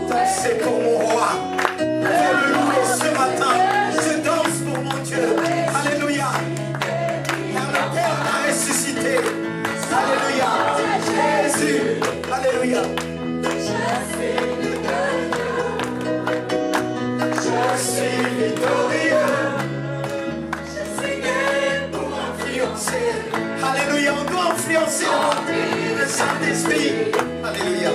Dansez pour mon roi. Pour le louer ce matin. Je danse pour mon Dieu. Alléluia. Car le Père l'a ressuscité. Alléluia. Jésus. Alléluia. Je suis victorieux. Je suis né pour influencer. Alléluia. On doit influencer le Saint-Esprit. Alléluia.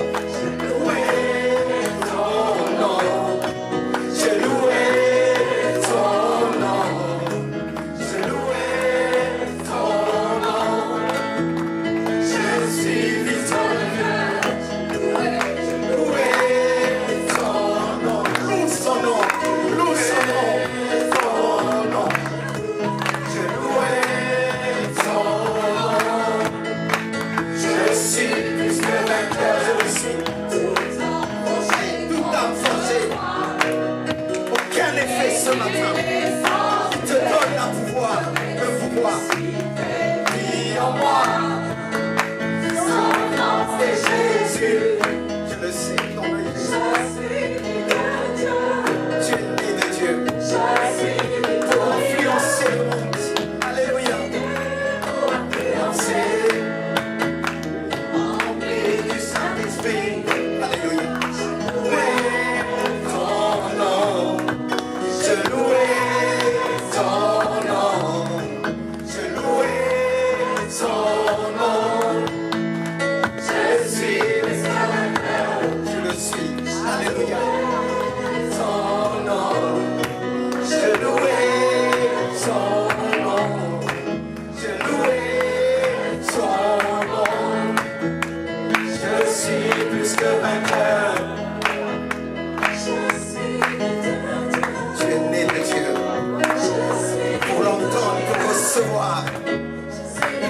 Ce matin, il te donne le pouvoir. Vis en moi, sans nom de Jésus. Je le sais, dans le Jésus. Tu es né de Dieu. Pour influencer le monde. Alléluia. Pour influencer. Rempli du Saint-Esprit. Alléluia.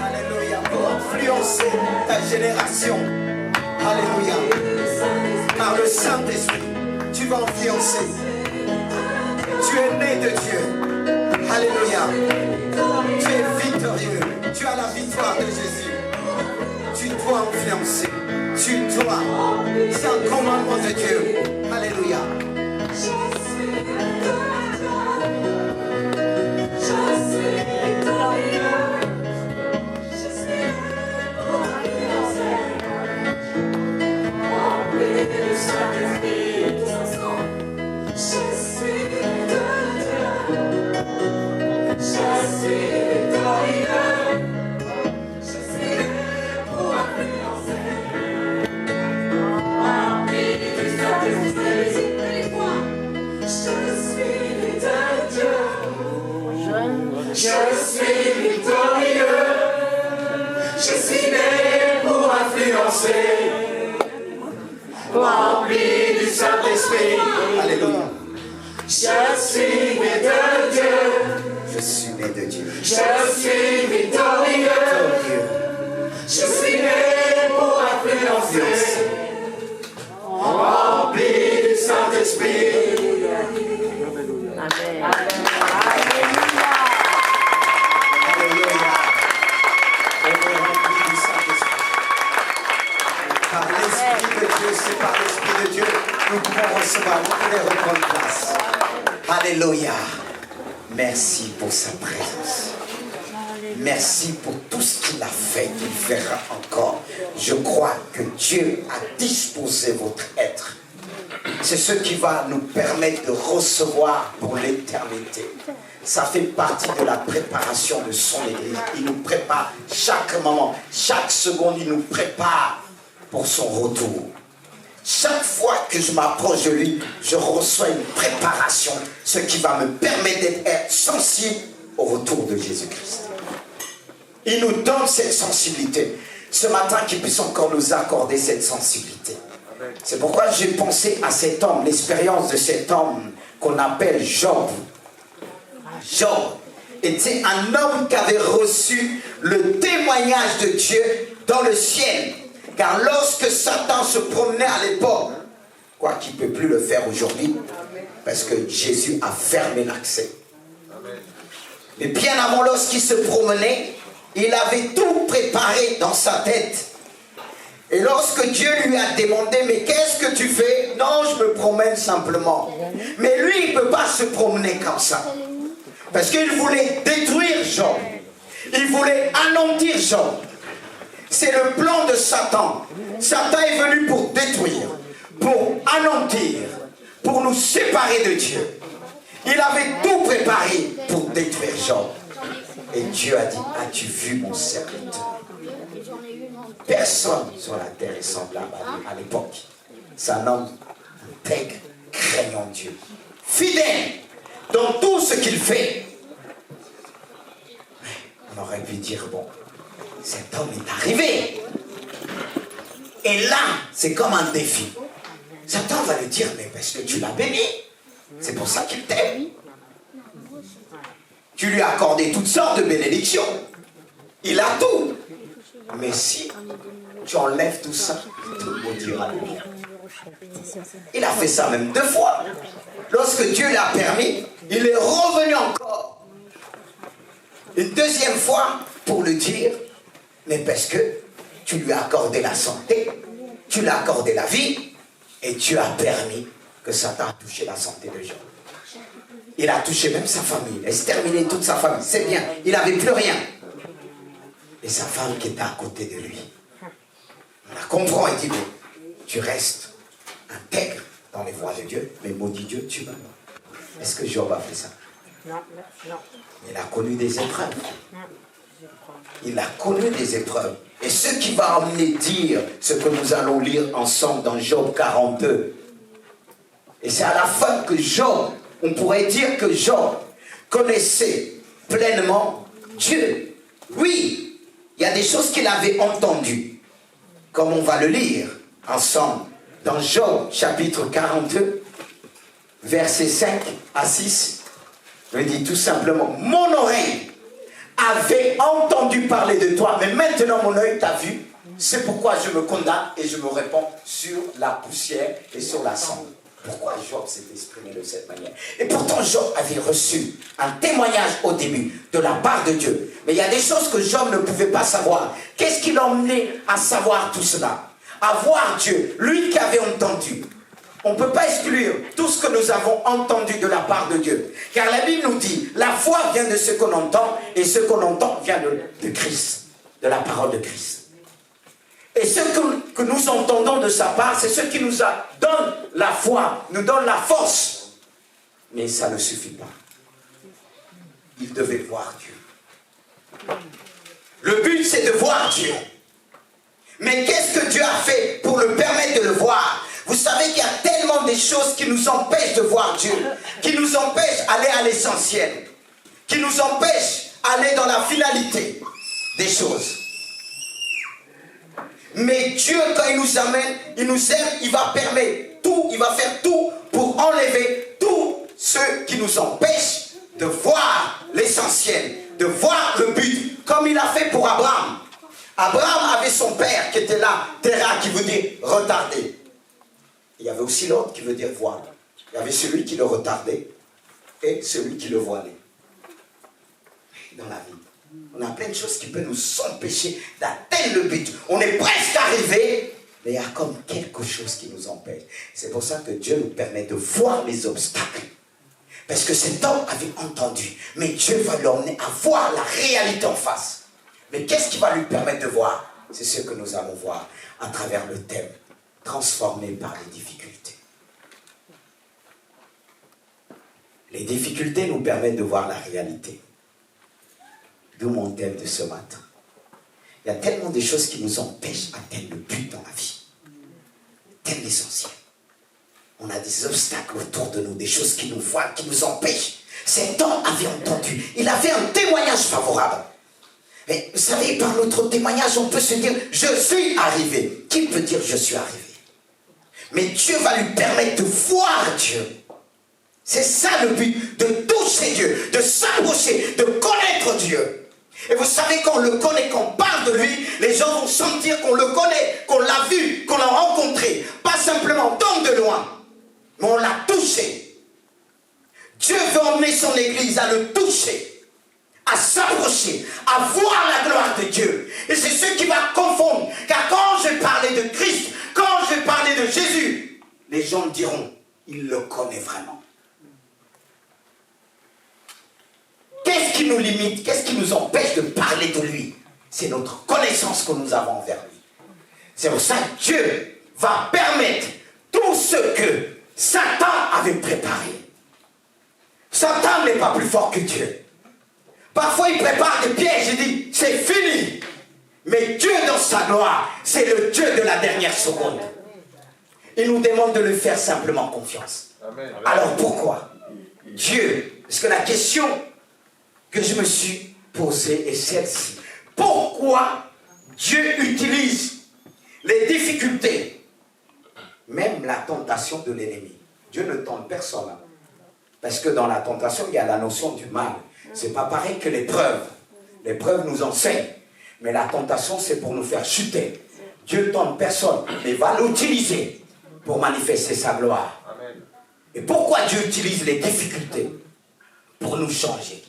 Alléluia, pour influencer ta génération. Alléluia. Par le Saint-Esprit, tu vas influencer. Tu es né de Dieu. Alléluia. Tu es victorieux. Tu as la victoire de Jésus. Tu dois influencer. Tu dois. C'est un commandement de Dieu. Alléluia. Je suis victorieux, je suis né pour influencer, rempli du Saint-Esprit. Alléluia. Je suis né de Dieu, je suis né de Dieu. Je suis victorieux, je suis né pour influencer, rempli du Saint-Esprit. Amen. C'est par l'Esprit de Dieu, nous pouvons recevoir, vous pouvez reprendre place. Alléluia. Merci pour sa présence. Merci pour tout ce qu'il a fait, qu'il fera encore. Je crois que Dieu a disposé votre être. C'est ce qui va nous permettre de recevoir pour l'éternité. Ça fait partie de la préparation de son Église. Il nous prépare chaque moment, chaque seconde, il nous prépare pour son retour. Chaque fois que je m'approche de lui, je reçois une préparation, ce qui va me permettre d'être sensible au retour de Jésus-Christ. Il nous donne cette sensibilité. Ce matin, qu'il puisse encore nous accorder cette sensibilité. C'est pourquoi j'ai pensé à cet homme, l'expérience de cet homme qu'on appelle Job. Job était un homme qui avait reçu le témoignage de Dieu dans le ciel. Car lorsque Satan se promenait à l'époque, quoi qu'il ne peut plus le faire aujourd'hui, parce que Jésus a fermé l'accès. Mais bien avant, lorsqu'il se promenait, il avait tout préparé dans sa tête. Et lorsque Dieu lui a demandé, mais qu'est-ce que tu fais? Non, je me promène simplement. Mais lui, il ne peut pas se promener comme ça. Parce qu'il voulait détruire Job. Il voulait anéantir Job. C'est le plan de Satan. Satan est venu pour détruire, pour anéantir, pour nous séparer de Dieu. Il avait tout préparé pour détruire Job. Et Dieu a dit, as-tu vu mon serviteur? Personne sur la terre est semblable à l'époque. C'est un homme intègre, craignant Dieu, fidèle dans tout ce qu'il fait. On aurait pu dire, bon, cet homme est arrivé. Et là, c'est comme un défi. Satan va lui dire, mais parce que tu l'as béni, c'est pour ça qu'il t'aime. Tu lui as accordé toutes sortes de bénédictions. Il a tout. Mais si tu enlèves tout ça, tout le monde dira le bien. Il a fait ça même 2 fois. Lorsque Dieu l'a permis, il est revenu encore. Une 2e fois pour le dire, mais parce que tu lui as accordé la santé, tu lui as accordé la vie, et tu as permis que Satan a touché la santé de Job. Il a touché même sa famille, il a exterminé toute sa famille, c'est bien, il n'avait plus rien. Et sa femme qui était à côté de lui, on la comprend et dit, mais tu restes intègre dans les voies de Dieu, mais maudit Dieu, tu meurs. Est-ce que Job a fait ça? Non. Il a connu des épreuves. Il a connu des épreuves. Et ce qui va amener dire ce que nous allons lire ensemble dans Job 42. Et c'est à la fin que Job, on pourrait dire que Job connaissait pleinement Dieu. Oui, il y a des choses qu'il avait entendues, comme on va le lire ensemble dans Job chapitre 42, versets 5 à 6. Je dis tout simplement, mon oreille avait entendu parler de toi, mais maintenant mon œil t'a vu. C'est pourquoi je me condamne et je me répands sur la poussière et sur la cendre. Pourquoi Job s'est exprimé de cette manière? Et pourtant Job avait reçu un témoignage au début de la part de Dieu. Mais il y a des choses que Job ne pouvait pas savoir. Qu'est-ce qui l'a emmené à savoir tout cela? À voir Dieu, lui qui avait entendu. On ne peut pas exclure tout ce que nous avons entendu de la part de Dieu. Car la Bible nous dit, la foi vient de ce qu'on entend, et ce qu'on entend vient de Christ, de la parole de Christ. Et ce que nous entendons de sa part, c'est ce qui nous donne la foi, nous donne la force. Mais ça ne suffit pas. Il devait voir Dieu. Le but, c'est de voir Dieu. Mais qu'est-ce que Dieu a fait pour le permettre de le voir? Vous savez qu'il y a tellement de choses qui nous empêchent de voir Dieu, qui nous empêchent d'aller à l'essentiel, qui nous empêchent d'aller dans la finalité des choses. Mais Dieu, quand il nous amène, il nous aime, il va permettre tout, il va faire tout pour enlever tout ce qui nous empêche de voir l'essentiel, de voir le but, comme il a fait pour Abraham. Abraham avait son père qui était là, Terah, qui veut dire retarder. Il y avait aussi l'autre qui veut dire voile. Il y avait celui qui le retardait et celui qui le voilait. Dans la vie, on a plein de choses qui peuvent nous empêcher d'atteindre le but. On est presque arrivé, mais il y a comme quelque chose qui nous empêche. C'est pour ça que Dieu nous permet de voir les obstacles. Parce que cet homme avait entendu, mais Dieu va l'emmener à voir la réalité en face. Mais qu'est-ce qui va lui permettre de voir? C'est ce que nous allons voir à travers le thème transformé par les difficultés. Les difficultés nous permettent de voir la réalité. D'où mon thème de ce matin. Il y a tellement de choses qui nous empêchent d'atteindre le but dans la vie. Thème essentiel. On a des obstacles autour de nous, des choses qui nous voilent, qui nous empêchent. Cet homme avait entendu, il avait un témoignage favorable. Mais vous savez, par notre témoignage, on peut se dire, je suis arrivé. Qui peut dire, je suis arrivé? Mais Dieu va lui permettre de voir Dieu. C'est ça le but, de toucher Dieu, de s'approcher, de connaître Dieu. Et vous savez, quand on le connaît, quand on parle de lui, les gens vont sentir qu'on le connaît, qu'on l'a vu, qu'on l'a rencontré. Pas simplement donc de loin, mais on l'a touché. Dieu veut emmener son église à le toucher, à s'approcher, à voir la gloire de Dieu. Et c'est ce qui va confondre. Car quand je parlais de les gens diront, il le connaît vraiment. Qu'est-ce qui nous limite? Qu'est-ce qui nous empêche de parler de lui? C'est notre connaissance que nous avons envers lui. C'est pour ça que Dieu va permettre tout ce que Satan avait préparé. Satan n'est pas plus fort que Dieu. Parfois il prépare des pièges et dit c'est fini. Mais Dieu dans sa gloire, c'est le Dieu de la dernière seconde. Il nous demande de lui faire simplement confiance. Amen. Alors pourquoi Dieu? Parce que la question que je me suis posée est celle-ci. Pourquoi Dieu utilise les difficultés, même la tentation de l'ennemi? Dieu ne tente personne. Parce que dans la tentation, il y a la notion du mal. C'est pas pareil que l'épreuve. L'épreuve nous enseigne. Mais la tentation, c'est pour nous faire chuter. Dieu ne tente personne, mais va l'utiliser pour manifester sa gloire. Amen. Et pourquoi Dieu utilise les difficultés? Pour nous changer.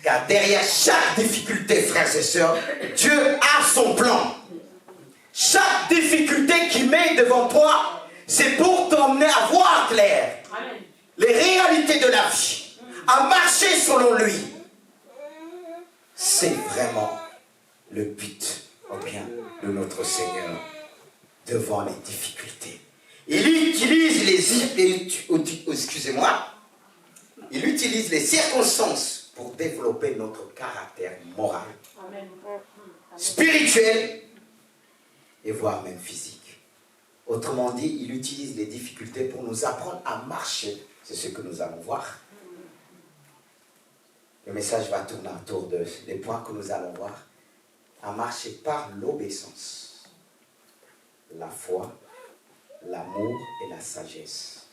Car derrière chaque difficulté, frères et sœurs, Dieu a son plan. Chaque difficulté qu'il met devant toi, c'est pour t'emmener à voir clair. Amen. Les réalités de la vie, à marcher selon lui. C'est vraiment le but, au bien, de notre Seigneur devant les difficultés. Il utilise il utilise les circonstances pour développer notre caractère moral, Amen. Spirituel et voire même physique. Autrement dit, il utilise les difficultés pour nous apprendre à marcher. C'est ce que nous allons voir. Le message va tourner autour des points que nous allons voir. À marcher par l'obéissance, la foi, l'amour et la sagesse.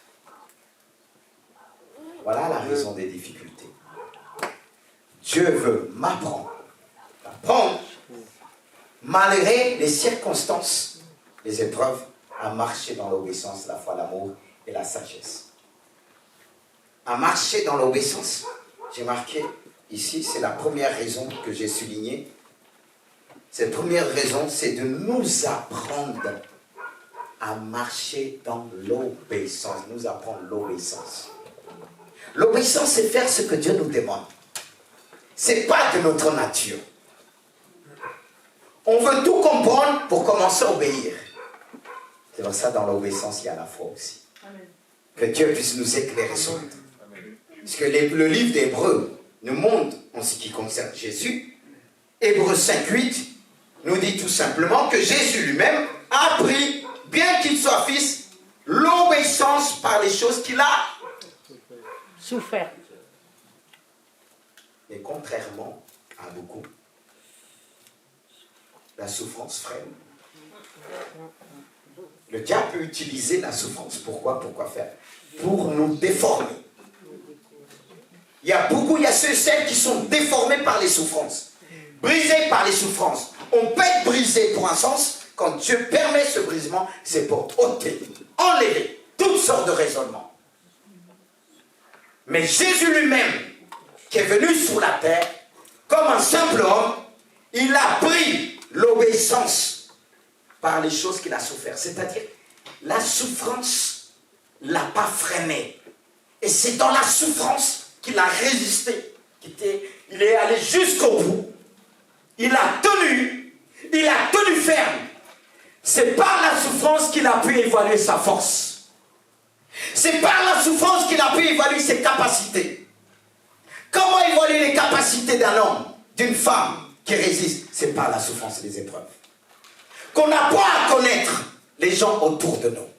Voilà la raison des difficultés. Dieu veut m'apprendre, malgré les circonstances, les épreuves, à marcher dans l'obéissance, la foi, l'amour et la sagesse. À marcher dans l'obéissance, j'ai marqué ici, c'est la première raison que j'ai soulignée. Cette première raison, c'est de nous apprendre à marcher dans l'obéissance. Nous apprendre l'obéissance. L'obéissance, c'est faire ce que Dieu nous demande. Ce n'est pas de notre nature. On veut tout comprendre pour commencer à obéir. C'est pour ça, dans l'obéissance, il y a la foi aussi. Amen. Que Dieu puisse nous éclairer sur tout. Parce que le livre d'Hébreux nous montre, en ce qui concerne Jésus, Hébreux 5:8 nous dit tout simplement que Jésus lui-même a appris, bien qu'il soit fils, l'obéissance par les choses qu'il a souffert. Mais contrairement à beaucoup, la souffrance freine. Le diable peut utiliser la souffrance. Pourquoi faire? Pour nous déformer. Il y a ceux et celles qui sont déformés par les souffrances, brisés par les souffrances. On peut être brisé pour un sens, quand Dieu permet ce brisement, c'est pour ôter, enlever toutes sortes de raisonnements. Mais Jésus lui-même, qui est venu sur la terre, comme un simple homme, il a pris l'obéissance par les choses qu'il a souffert. C'est-à-dire, la souffrance ne l'a pas freiné. Et c'est dans la souffrance qu'il a résisté. Il est allé jusqu'au bout. Il a tenu ferme. C'est par la souffrance qu'il a pu évaluer sa force. C'est par la souffrance qu'il a pu évaluer ses capacités. Comment évaluer les capacités d'un homme, d'une femme qui résiste? C'est par la souffrance et les épreuves. Qu'on apprend à connaître les gens autour de nous.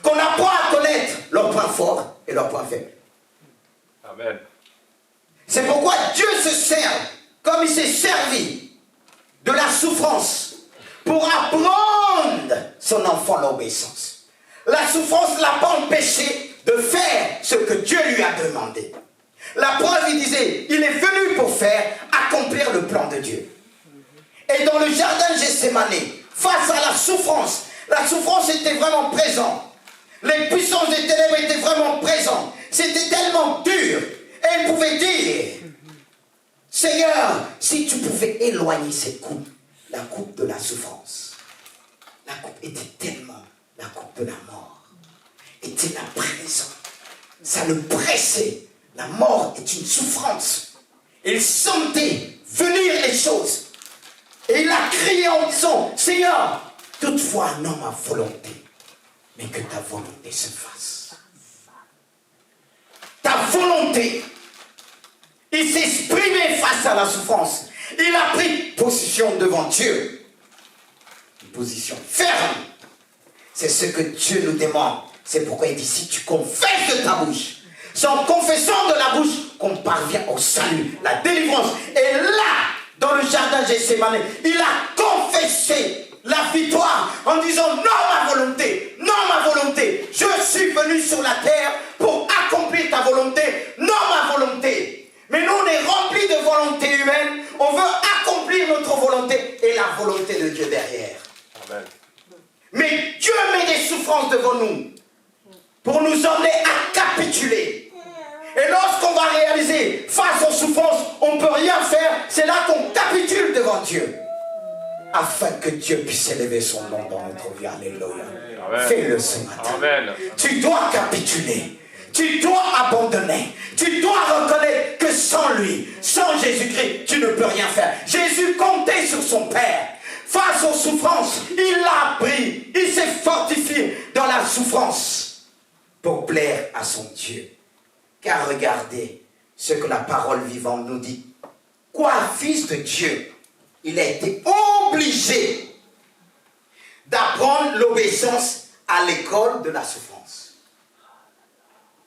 Qu'on apprend à connaître leurs points forts et leurs points faibles. Amen. C'est pourquoi Dieu se sert, comme il s'est servi de la souffrance, pour apprendre son enfant l'obéissance. La souffrance ne l'a pas empêché de faire ce que Dieu lui a demandé. La preuve, il disait, il est venu pour accomplir le plan de Dieu. Et dans le jardin de Gethsémane, face à la souffrance était vraiment présente. Les puissances des ténèbres étaient vraiment présentes. C'était tellement dur. Et il pouvait dire, Seigneur, si tu pouvais éloigner cette coupe, la coupe de la souffrance. La coupe était tellement la coupe de la mort. était là présent. Ça le pressait. La mort est une souffrance. Il sentait venir les choses. Et il a crié en disant, Seigneur, toutefois non ma volonté, mais que ta volonté se fasse. Ta volonté. Il s'est exprimé face à la souffrance. Il a pris position devant Dieu. Une position ferme. C'est ce que Dieu nous demande. C'est pourquoi il dit, si tu confesses de ta bouche, sans confession de la bouche, qu'on parvient au salut, la délivrance. Et là, dans le jardin Gethsémane, il a confessé la victoire en disant, non ma volonté, non ma volonté. Je suis venu sur la terre pour accomplir ta volonté, non ma volonté. Mais nous, on est remplis de volonté humaine. On veut accomplir notre volonté et la volonté de Dieu derrière. Amen. Mais Dieu met des souffrances devant nous pour nous emmener à capituler. Et lorsqu'on va réaliser face aux souffrances, on ne peut rien faire. C'est là qu'on capitule devant Dieu. Afin que Dieu puisse élever son nom dans notre vie. Alléluia. Fais-le ce matin. Amen. Tu dois capituler. Tu dois abandonner. Tu dois reconnaître que sans lui, sans Jésus-Christ, tu ne peux rien faire. Jésus comptait sur son Père. Face aux souffrances, il l'a pris. Il s'est fortifié dans la souffrance pour plaire à son Dieu. Car regardez ce que la parole vivante nous dit. Quoi, fils de Dieu, il a été obligé d'apprendre l'obéissance à l'école de la souffrance.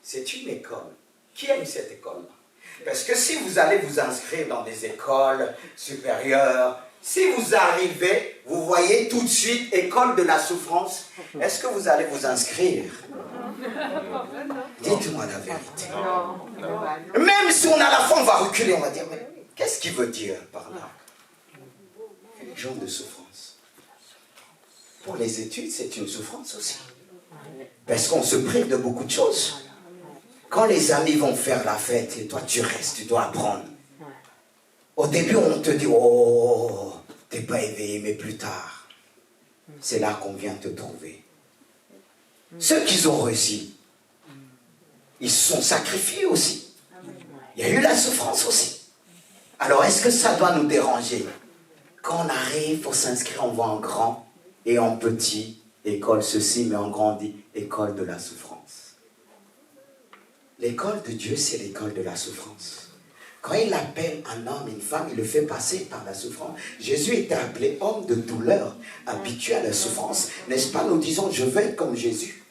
C'est une école. Qui aime cette école-là? Parce que si vous allez vous inscrire dans des écoles supérieures, si vous arrivez, vous voyez tout de suite école de la souffrance, est-ce que vous allez vous inscrire? Dites-moi la vérité. Même si on a la foi, on va reculer, on va dire, mais qu'est-ce qu'il veut dire par là? Une genre de souffrance. Pour les études, c'est une souffrance aussi. Parce qu'on se prive de beaucoup de choses. Quand les amis vont faire la fête et toi tu restes, tu dois apprendre. Au début on te dit, oh, t'es pas éveillé, mais plus tard, c'est là qu'on vient te trouver. Ceux qui ont réussi, ils se sont sacrifiés aussi. Il y a eu la souffrance aussi. Alors est-ce que ça doit nous déranger? Quand on arrive pour s'inscrire, on voit en grand et en petit, école ceci, mais en grand dit, école de la souffrance. L'école de Dieu, c'est l'école de la souffrance. Quand il appelle un homme, une femme, il le fait passer par la souffrance. Jésus était appelé homme de douleur, habitué à la souffrance. N'est-ce pas? Nous disons, je veux être comme Jésus.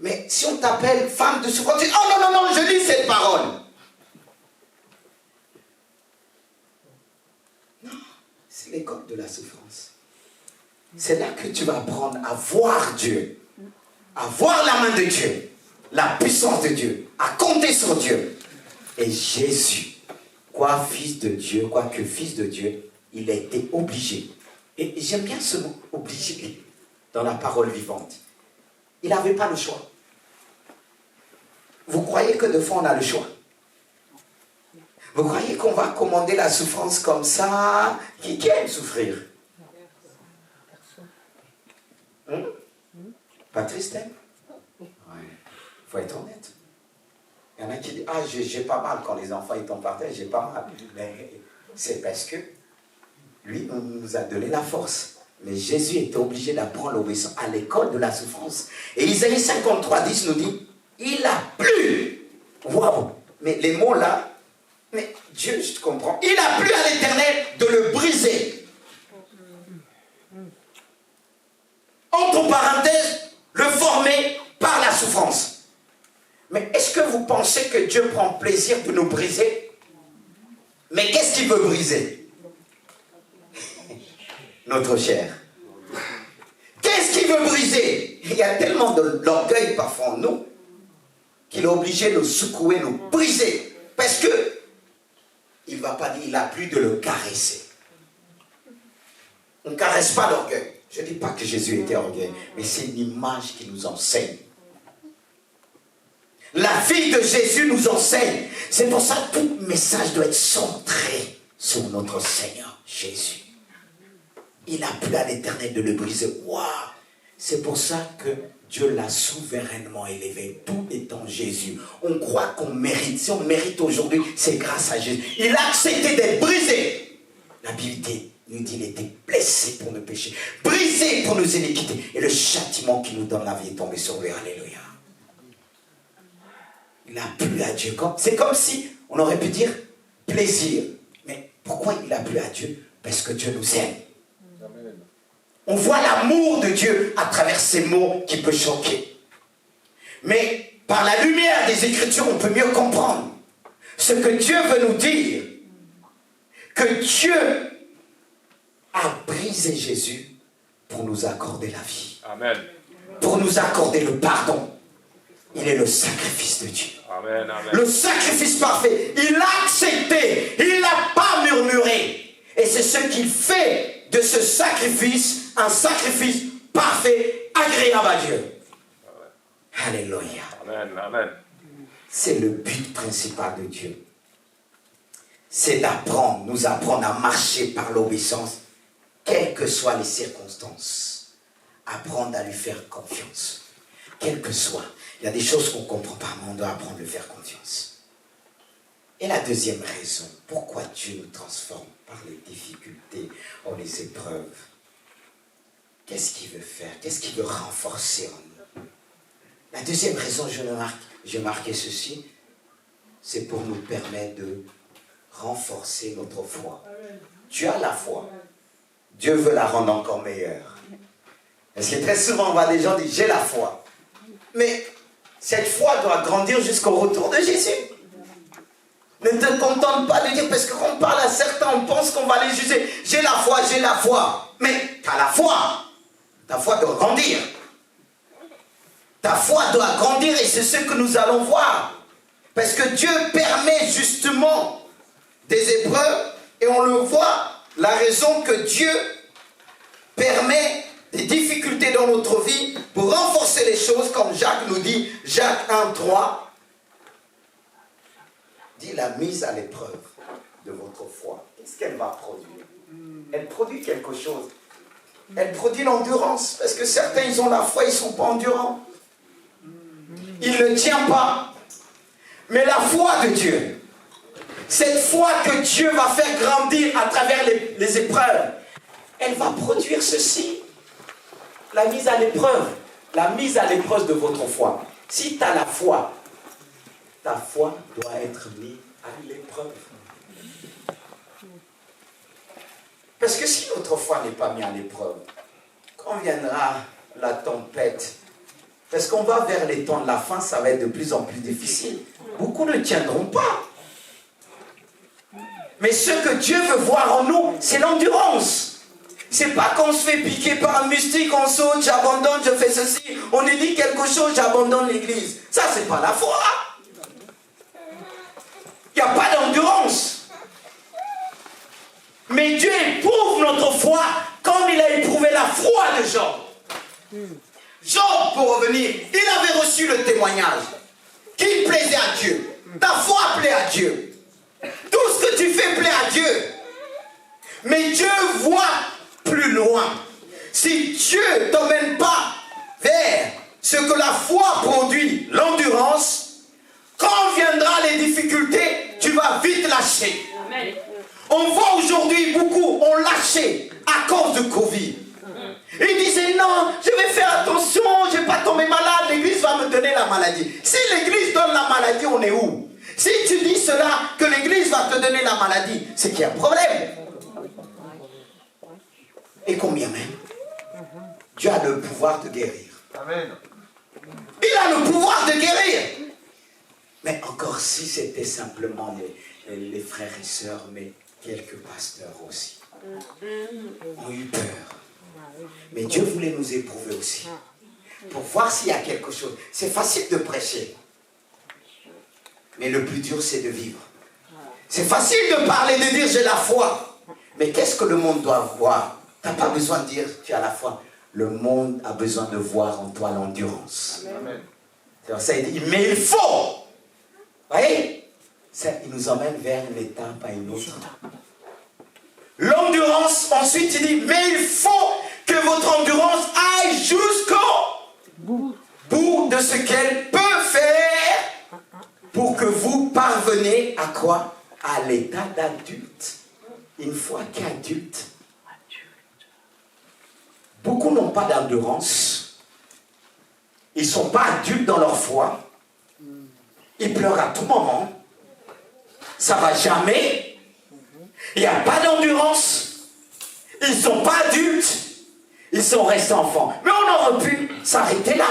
Mais si on t'appelle femme de souffrance, tu dis, oh non, non, non, je lis cette parole. Non, c'est l'école de la souffrance. C'est là que tu vas apprendre à voir Dieu, à voir la main de Dieu, la puissance de Dieu, à compter sur Dieu. Et Jésus, quoi fils de Dieu, quoique fils de Dieu, il a été obligé. Et j'aime bien ce mot, obligé, dans la parole vivante. Il n'avait pas le choix. Vous croyez que de fois on a le choix? Vous croyez qu'on va commander la souffrance comme ça? Qui aime souffrir? Patrice t'aime? Ouais. Il faut être honnête. Il y en a qui disent, ah, j'ai pas mal quand les enfants ils tombent par terre, j'ai pas mal. Mais c'est parce que lui, on nous a donné la force. Mais Jésus était obligé d'apprendre l'obéissance à l'école de la souffrance. Et Isaïe 53, 10 nous dit, il a plu. Waouh! Mais les mots là, mais Dieu, je te comprends. Il a plu à l'Éternel de le briser. Entre parenthèses, le former par la souffrance. Mais est-ce que vous pensez que Dieu prend plaisir de nous briser? Mais qu'est-ce qu'il veut briser? Notre chair. Qu'est-ce qu'il veut briser? Il y a tellement de l'orgueil parfois en nous qu'il est obligé de nous secouer, nous briser. Parce que il ne va pas dire, il a plus de le caresser. On ne caresse pas l'orgueil. Je ne dis pas que Jésus était orgueilleux, mais c'est une image qui nous enseigne. La vie de Jésus nous enseigne. C'est pour ça que tout message doit être centré sur notre Seigneur Jésus. Il a plu à l'Éternel de le briser. Waouh! C'est pour ça que Dieu l'a souverainement élevé, tout étant Jésus. On croit qu'on mérite. Si on mérite aujourd'hui, c'est grâce à Jésus. Il a accepté d'être brisé. La Bible nous dit qu'il était blessé pour nos péchés, brisé pour nos iniquités. Et le châtiment qui nous donne la vie est tombé sur lui. Alléluia. Il a plu à Dieu. C'est comme si on aurait pu dire plaisir. Mais pourquoi il a plu à Dieu? Parce que Dieu nous aime. Amen. On voit l'amour de Dieu à travers ces mots qui peuvent choquer. Mais par la lumière des Écritures, on peut mieux comprendre ce que Dieu veut nous dire. Que Dieu a brisé Jésus pour nous accorder la vie. Amen. Pour nous accorder le pardon. Il est le sacrifice de Dieu. Amen, amen. Le sacrifice parfait. Il l'a accepté. Il n'a pas murmuré. Et c'est ce qu'il fait de ce sacrifice, un sacrifice parfait, agréable à Dieu. Amen. Alléluia. Amen, amen. C'est le but principal de Dieu. C'est d'apprendre, nous apprendre à marcher par l'obéissance, quelles que soient les circonstances. Apprendre à lui faire confiance. Quelles que soient. Il y a des choses qu'on ne comprend pas, mais on doit apprendre à lui faire confiance. Et la deuxième raison, pourquoi Dieu nous transforme par les difficultés ou les épreuves. Qu'est-ce qu'il veut faire? Qu'est-ce qu'il veut renforcer en nous? La deuxième raison, j'ai marqué ceci, c'est pour nous permettre de renforcer notre foi. Tu as la foi. Dieu veut la rendre encore meilleure. Parce que très souvent, on voit des gens dire, j'ai la foi. Mais cette foi doit grandir jusqu'au retour de Jésus. Ne te contente pas de dire, parce que quand on parle à certains, on pense qu'on va les juger. J'ai la foi, j'ai la foi. Mais tu as la foi. Ta foi doit grandir. Ta foi doit grandir et c'est ce que nous allons voir. Parce que Dieu permet justement des épreuves et on le voit, la raison que Dieu permet des difficultés dans notre vie pour renforcer les choses, comme Jacques nous dit, Jacques 1,3, dit la mise à l'épreuve de votre foi. Qu'est-ce qu'elle va produire? Elle produit quelque chose. Elle produit l'endurance, parce que certains, ils ont la foi, ils ne sont pas endurants. Ils ne tiennent pas. Mais la foi de Dieu, cette foi que Dieu va faire grandir à travers les épreuves, elle va produire ceci. La mise à l'épreuve. La mise à l'épreuve de votre foi. Si tu as la foi, ta foi doit être mise à l'épreuve. Parce que si notre foi n'est pas mise à l'épreuve, quand viendra la tempête, parce qu'on va vers les temps de la fin, ça va être de plus en plus difficile. Beaucoup ne tiendront pas. Mais ce que Dieu veut voir en nous, c'est l'endurance. C'est pas qu'on se fait piquer par un mystique, on saute, j'abandonne, je fais ceci. On nous dit quelque chose, j'abandonne l'église. Ça, c'est pas la foi. Il n'y a pas d'endurance. Mais Dieu éprouve notre foi comme il a éprouvé la foi de Job. Job, pour revenir, il avait reçu le témoignage qu'il plaisait à Dieu. Ta foi plaît à Dieu. Tout ce que tu fais plaît à Dieu. Mais Dieu voit plus loin. Si Dieu ne t'emmène pas vers ce que la foi produit, l'endurance, quand viendra les difficultés, tu vas vite lâcher. Amen. On voit aujourd'hui beaucoup ont lâché à cause de Covid. Ils disaient non, je vais faire attention, je ne vais pas tomber malade, l'église va me donner la maladie. Si l'église donne la maladie, on est où? Si tu dis cela, que l'église va te donner la maladie, c'est qu'il y a un problème. Et combien même? Dieu a le pouvoir de guérir. Amen. Il a le pouvoir de guérir. Mais encore si c'était simplement les frères et sœurs, mais quelques pasteurs aussi ont eu peur. Mais Dieu voulait nous éprouver aussi. Pour voir s'il y a quelque chose. C'est facile de prêcher. Mais le plus dur, c'est de vivre. C'est facile de parler, de dire j'ai la foi. Mais qu'est-ce que le monde doit voir? Tu n'as pas besoin de dire tu as la foi. Le monde a besoin de voir en toi l'endurance. Amen. Ça, il dit, mais il faut. Vous voyez? Ça, il nous emmène vers une étape à une autre. L'endurance, ensuite il dit, mais il faut que que votre endurance aille jusqu'au bout de ce qu'elle peut faire pour que vous parveniez à quoi? À l'état d'adulte. Une fois qu'adulte, beaucoup n'ont pas d'endurance. Ils ne sont pas adultes dans leur foi. Ils pleurent à tout moment. Ça ne va jamais. Il n'y a pas d'endurance. Ils ne sont pas adultes. Ils sont restés enfants. Mais on aurait pu s'arrêter là.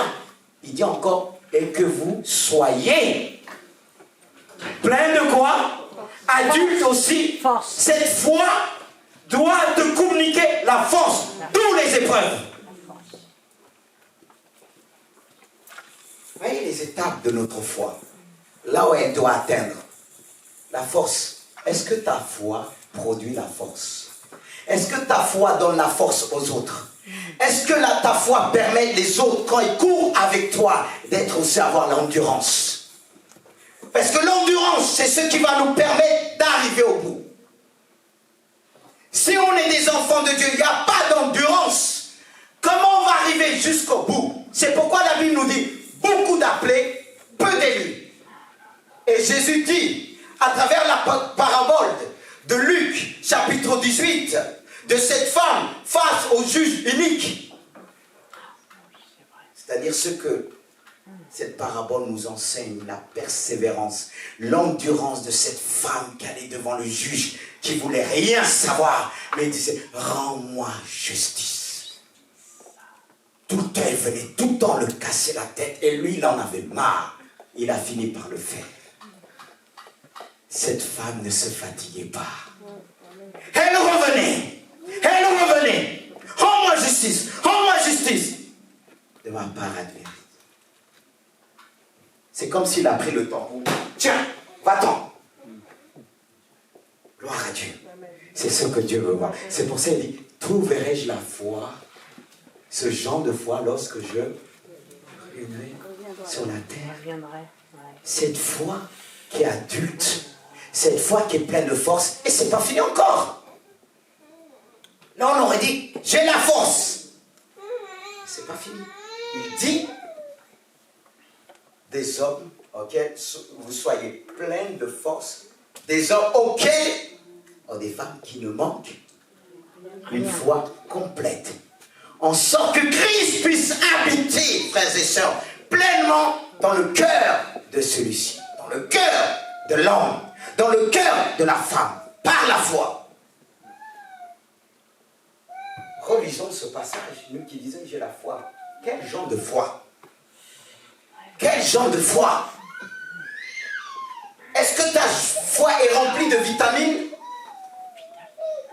Il dit encore, et que vous soyez plein de quoi? Adultes aussi. Force. Cette foi doit te communiquer la force, toutes les épreuves. Voyez les étapes de notre foi, là où elle doit atteindre. La force. Est-ce que ta foi produit la force? Est-ce que ta foi donne la force aux autres? Est-ce que ta foi permet les autres, quand ils courent avec toi, d'être aussi avoir l'endurance? Parce que l'endurance, c'est ce qui va nous permettre d'arriver au bout. Si on est des enfants de Dieu, il n'y a pas d'endurance. Comment on va arriver jusqu'au bout? C'est pourquoi la Bible nous dit, beaucoup d'appelés, peu d'élus. Et Jésus dit, à travers la parabole de Luc, chapitre 18, de cette femme face au juge unique. C'est-à-dire ce que cette parabole nous enseigne, la persévérance, l'endurance de cette femme qui allait devant le juge, qui ne voulait rien savoir, mais disait, rends-moi justice. Tout le temps, elle venait tout le temps le casser la tête, et lui, il en avait marre. Il a fini par le faire. Cette femme ne se fatiguait pas. Elle revenait. Elle revenait. Rends-moi justice. Rends-moi justice. De ma part, advient. C'est comme s'il a pris le temps. Tiens, va-t'en. Gloire à Dieu. C'est ce que Dieu veut voir. C'est pour ça qu'il dit, trouverai-je la foi, ce genre de foi, lorsque je reviendrai sur la terre. Cette foi qui est adulte, cette foi qui est pleine de force, et c'est pas fini encore. Là, on aurait dit, j'ai la force. C'est pas fini. Il dit, des hommes auxquels vous soyez pleins de force, des hommes auxquels, des femmes qui ne manquent une foi complète. En sorte que Christ puisse habiter, frères et sœurs, pleinement dans le cœur de celui-ci, dans le cœur de l'homme, dans le cœur de la femme, par la foi. Relisons ce passage, nous qui disons j'ai la foi. Quel genre de foi? Quel genre de foi? Est-ce que ta foi est remplie de vitamines?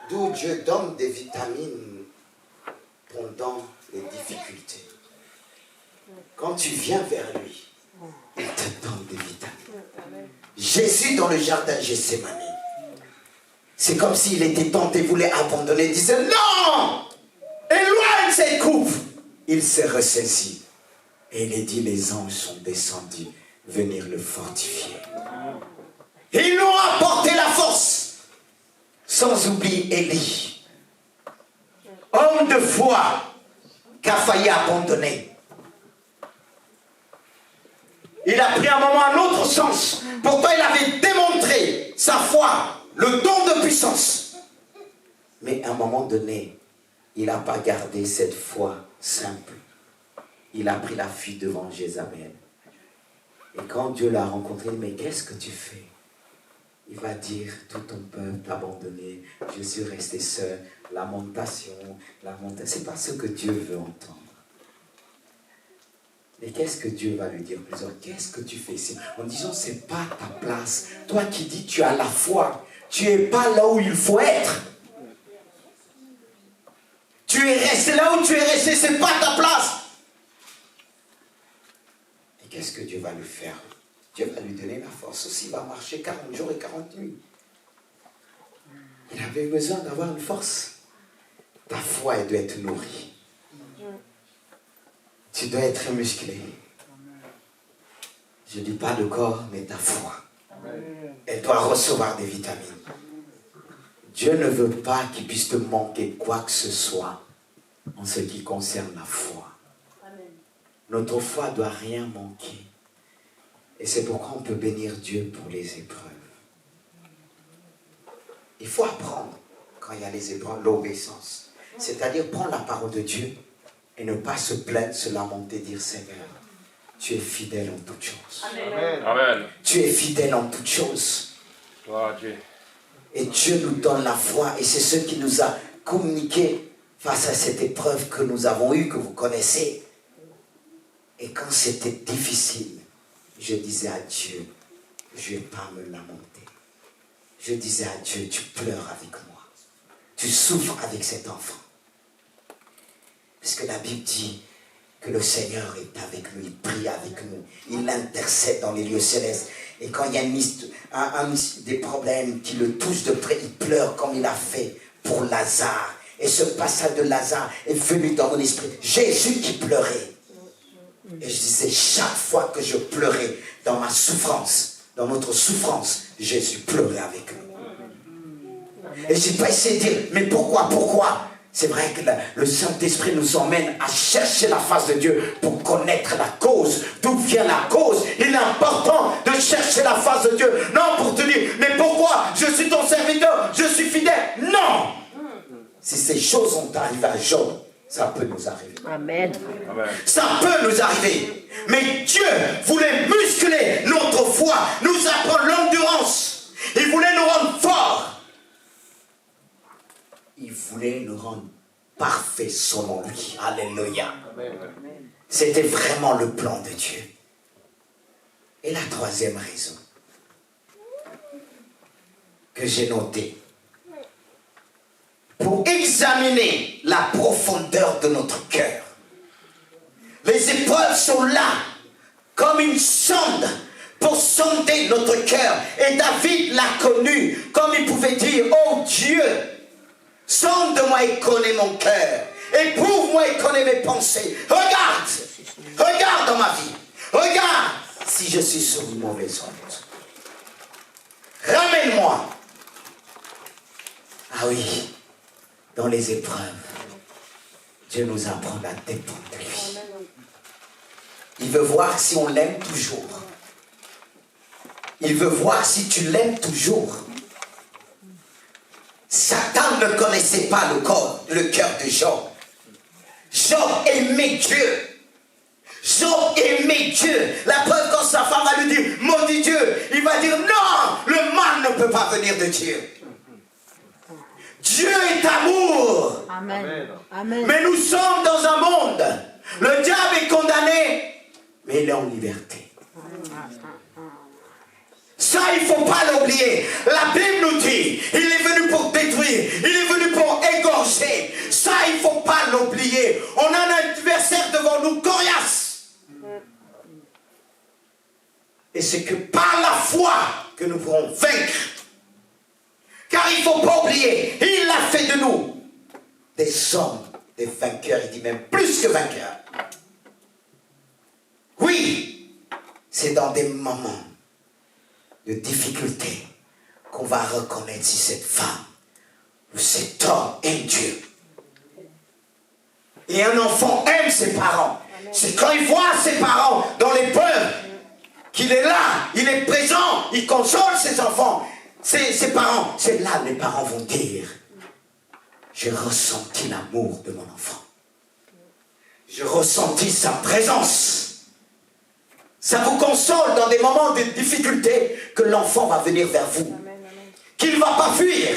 D'où Dieu donne des vitamines pendant les difficultés. Quand tu viens vers lui, il te donne des vitamines. Jésus dans le jardin de Gethsémani, c'est comme s'il était tenté, voulait abandonner, il disait non! Éloigne cette coupe! Il s'est ressaisi. Et il est dit, les anges sont descendus venir le fortifier. Ils lui ont apporté la force. Sans oublier Élie. Homme de foi qui a failli abandonner. Il a pris un moment un autre sens. Pourtant il avait démontré sa foi, le don de puissance. Mais à un moment donné, il n'a pas gardé cette foi simple. Il a pris la fuite devant Jézabel. Et quand Dieu l'a rencontré, mais qu'est-ce que tu fais? Il va dire, tout ton peuple t'a abandonné, je suis resté seul, lamentation. C'est pas ce que Dieu veut entendre. Et qu'est-ce que Dieu va lui dire plus tard? Qu'est-ce que tu fais ici? En disant, c'est pas ta place. Toi qui dis, tu as la foi, tu n'es pas là où il faut être. Tu es resté là où tu es resté, c'est pas ta place. Et qu'est-ce que Dieu va lui faire? Dieu va lui donner la force aussi, il va marcher 40 jours et 40 nuits. Il avait besoin d'avoir une force. Ta foi, elle doit être nourrie. Tu dois être musclé. Je ne dis pas le corps, mais ta foi. Elle doit recevoir des vitamines. Dieu ne veut pas qu'il puisse te manquer quoi que ce soit en ce qui concerne la foi. Notre foi ne doit rien manquer. Et c'est pourquoi on peut bénir Dieu pour les épreuves. Il faut apprendre, quand il y a les épreuves, l'obéissance. C'est-à-dire prendre la parole de Dieu et ne pas se plaindre, se lamenter, dire Seigneur, tu es fidèle en toutes choses. Amen. Amen. Tu es fidèle en toutes choses. Gloire à Dieu. Et Dieu nous donne la foi et c'est ce qui nous a communiqué face à cette épreuve que nous avons eue, que vous connaissez. Et quand c'était difficile, je disais à Dieu, je ne vais pas me lamenter. Je disais à Dieu, tu pleures avec moi. Tu souffres avec cet enfant. Parce que la Bible dit que le Seigneur est avec nous, il prie avec nous, il intercède dans les lieux célestes. Et quand il y a des problèmes qui le touchent de près, il pleure comme il a fait pour Lazare. Et ce passage de Lazare est venu dans mon esprit. Jésus qui pleurait. Et je disais, chaque fois que je pleurais dans ma souffrance, dans notre souffrance, Jésus pleurait avec nous. Et je n'ai pas essayé de dire, mais pourquoi? C'est vrai que le Saint-Esprit nous emmène à chercher la face de Dieu pour connaître la cause. D'où vient la cause? Il est important de chercher la face de Dieu. Non pour te dire, mais pourquoi? Je suis ton serviteur, je suis fidèle. Non! Si ces choses sont arrivées à Job, ça peut nous arriver. Amen. Ça peut nous arriver. Mais Dieu voulait muscler notre foi, nous apprendre l'endurance. Il voulait nous rendre forts. Il voulait nous rendre parfaits selon lui. Alléluia. C'était vraiment le plan de Dieu. Et la troisième raison que j'ai notée, pour examiner la profondeur de notre cœur. Les épreuves sont là comme une sonde pour sonder notre cœur. Et David l'a connu comme il pouvait dire, oh Dieu, sonde-moi et connais mon cœur. Éprouve-moi et connais mes pensées. Regarde dans ma vie. Regarde si je suis sur une mauvaise route. Ramène-moi. Ah oui. Dans les épreuves, Dieu nous apprend à dépendre de lui. Il veut voir si on l'aime toujours. Il veut voir si tu l'aimes toujours. Satan ne connaissait pas le cœur de Job. Job aimait Dieu. Job aimait Dieu. La preuve, quand sa femme va lui dire, maudit Dieu, il va dire, non, le mal ne peut pas venir de Dieu. Dieu est amour. Amen. Amen. Mais nous sommes dans un monde. Le diable est condamné, mais il est en liberté. Ça, il ne faut pas l'oublier. La Bible nous dit, il est venu pour détruire, il est venu pour égorger. Ça, il ne faut pas l'oublier. On a un adversaire devant nous, coriace. Et c'est que par la foi que nous pourrons vaincre. Car il ne faut pas oublier, il a fait de nous des hommes, des vainqueurs, il dit même plus que vainqueurs. Oui, c'est dans des moments de difficulté qu'on va reconnaître si cette femme ou cet homme aime Dieu. Et un enfant aime ses parents. C'est quand il voit ses parents dans l'épreuve qu'il est là, il est présent, il console ses enfants. Ses parents, c'est là que les parents vont dire, j'ai ressenti l'amour de mon enfant. J'ai ressenti sa présence. Ça vous console dans des moments de difficulté que l'enfant va venir vers vous. Qu'il ne va pas fuir.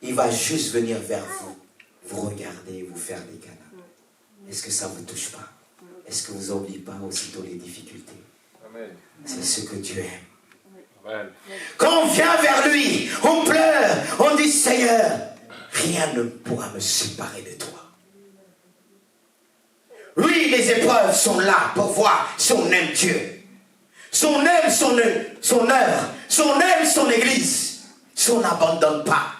Il va juste venir vers vous, vous regarder, vous faire des câlins. Est-ce que ça ne vous touche pas? Est-ce que vous n'oubliez pas aussitôt les difficultés? C'est ce que Dieu aime. Quand on vient vers lui, on pleure, on dit Seigneur, rien ne pourra me séparer de toi. Oui, les épreuves sont là pour voir si on aime Dieu. Si on aime son œuvre, si on aime son église, si on n'abandonne pas.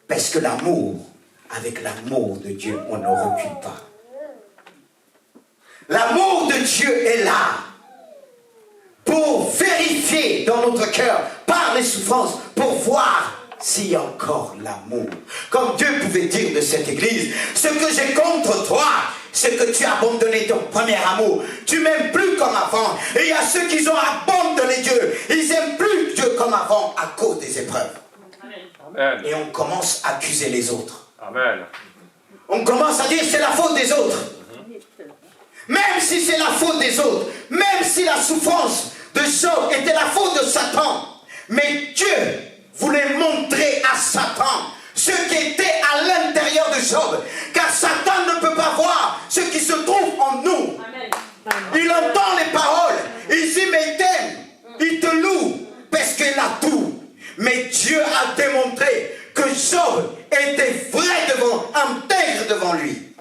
Parce que l'amour, avec l'amour de Dieu, on ne recule pas. L'amour de Dieu est là pour vérifier dans notre cœur, par les souffrances, pour voir s'il y a encore l'amour. Comme Dieu pouvait dire de cette église, ce que j'ai contre toi, c'est que tu as abandonné ton premier amour. Tu m'aimes plus comme avant. Et il y a ceux qui ont abandonné Dieu. Ils n'aiment plus Dieu comme avant à cause des épreuves. Amen. Et on commence à accuser les autres. Amen. On commence à dire c'est la faute des autres. Même si c'est la faute des autres, même si la souffrance de Job était la faute de Satan, mais Dieu voulait montrer à Satan ce qui était à l'intérieur de Job, car Satan ne peut pas voir ce qui se trouve en nous. Amen. Il entend les paroles, il dit mais il t'aime, il te loue, parce qu'il a tout. Mais Dieu a démontré que Job était vrai devant, intègre devant lui.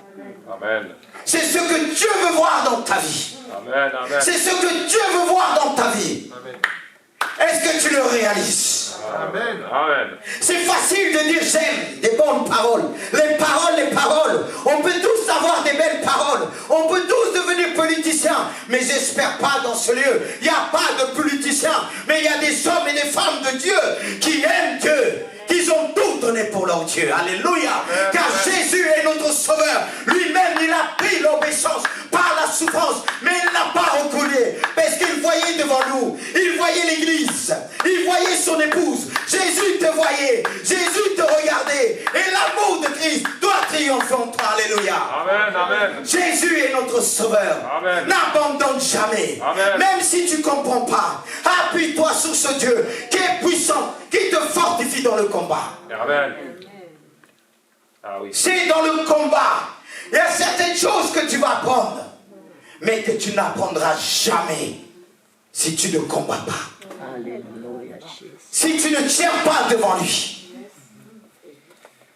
Amen. C'est ce que Dieu veut voir dans ta vie. Amen. Amen. C'est ce que Dieu veut voir dans ta vie. Amen. Est-ce que tu le réalises? Amen. Amen. C'est facile de dire j'aime des bonnes paroles. Les paroles. On peut tous avoir des belles paroles. On peut tous devenir politiciens. Mais j'espère pas dans ce lieu. Il n'y a pas de politiciens. Mais il y a des hommes et des femmes de Dieu qui aiment Dieu. Qu'ils ont tout donné pour leur Dieu. Alléluia. Car Jésus est notre sauveur. Lui-même, il a pris l'obéissance par la souffrance. Mais il n'a pas reculé. Parce qu'il voyait devant nous. Il voyait l'église. Il voyait son épouse. Jésus te voyait. Jésus te regardait. Et l'amour de Christ doit triompher en toi. Alléluia. Amen. Amen. Jésus est notre sauveur. Amen. N'abandonne jamais. Amen. Même si tu ne comprends pas, appuie-toi sur ce Dieu qui est puissant, qui te fortifie dans le combat. Amen. Ah oui. C'est dans le combat. Il y a certaines choses que tu vas apprendre, mais que tu n'apprendras jamais si tu ne combats pas. Si tu ne tiens pas devant lui.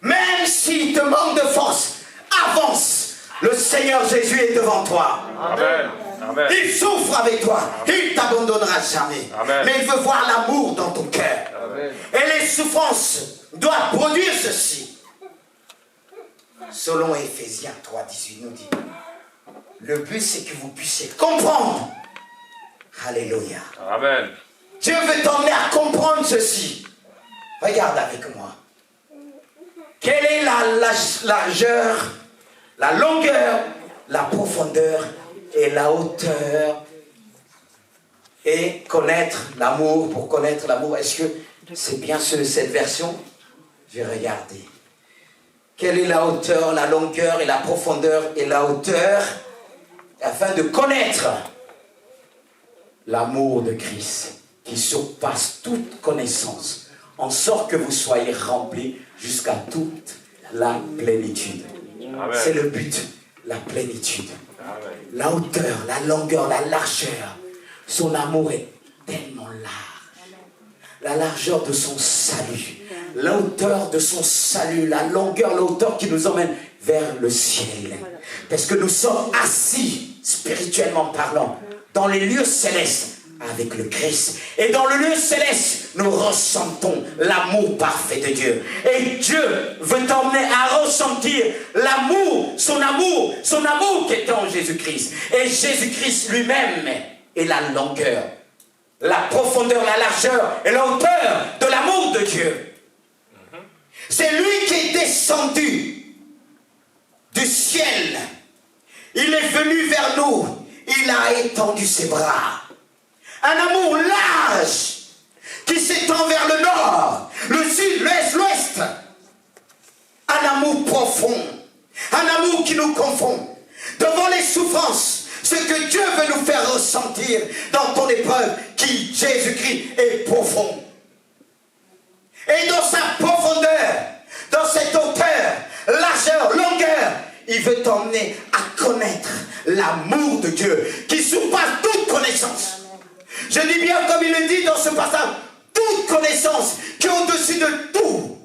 Même s'il te manque de force, avance. Le Seigneur Jésus est devant toi. Amen. Amen. Il souffre avec toi. Il ne t'abandonnera jamais. Amen. Mais il veut voir l'amour dans ton cœur. Amen. Et les souffrances doivent produire ceci. Selon Éphésiens 3,18 nous dit, le but c'est que vous puissiez comprendre. Alléluia. Amen. Dieu veut t'emmener à comprendre ceci. Regarde avec moi. Quelle est la largeur, la longueur, la profondeur et la hauteur? Et connaître l'amour, pour connaître l'amour, est-ce que c'est bien cette version? Je vais regarder. Quelle est la hauteur, la longueur et la profondeur et la hauteur, afin de connaître l'amour de Christ qui surpasse toute connaissance, en sorte que vous soyez remplis jusqu'à toute la plénitude. Amen. C'est le but, la plénitude. Amen. La hauteur, la longueur, la largeur. Son amour est tellement large. La largeur de son salut. La hauteur de son salut. La longueur, la hauteur qui nous emmène vers le ciel. Parce que nous sommes assis, spirituellement parlant, dans les lieux célestes avec le Christ. Et dans le lieu céleste, nous ressentons l'amour parfait de Dieu. Et Dieu veut t'emmener à ressentir l'amour, son amour qui est en Jésus-Christ. Et Jésus-Christ lui-même est la longueur, la profondeur, la largeur et la hauteur de l'amour de Dieu. C'est lui qui est descendu du ciel. Il est venu vers nous. Il a étendu ses bras. Un amour large qui s'étend vers le nord, le sud, l'est, l'ouest. Un amour profond. Un amour qui nous confond. Devant les souffrances, ce que Dieu veut nous faire ressentir dans ton épreuve, qui, Jésus-Christ, est profond. Et dans sa profondeur, dans cette hauteur, largeur, longueur, il veut t'emmener à connaître l'amour de Dieu qui surpasse toute connaissance. Je dis bien comme il le dit dans ce passage, toute connaissance qui est au-dessus de tout.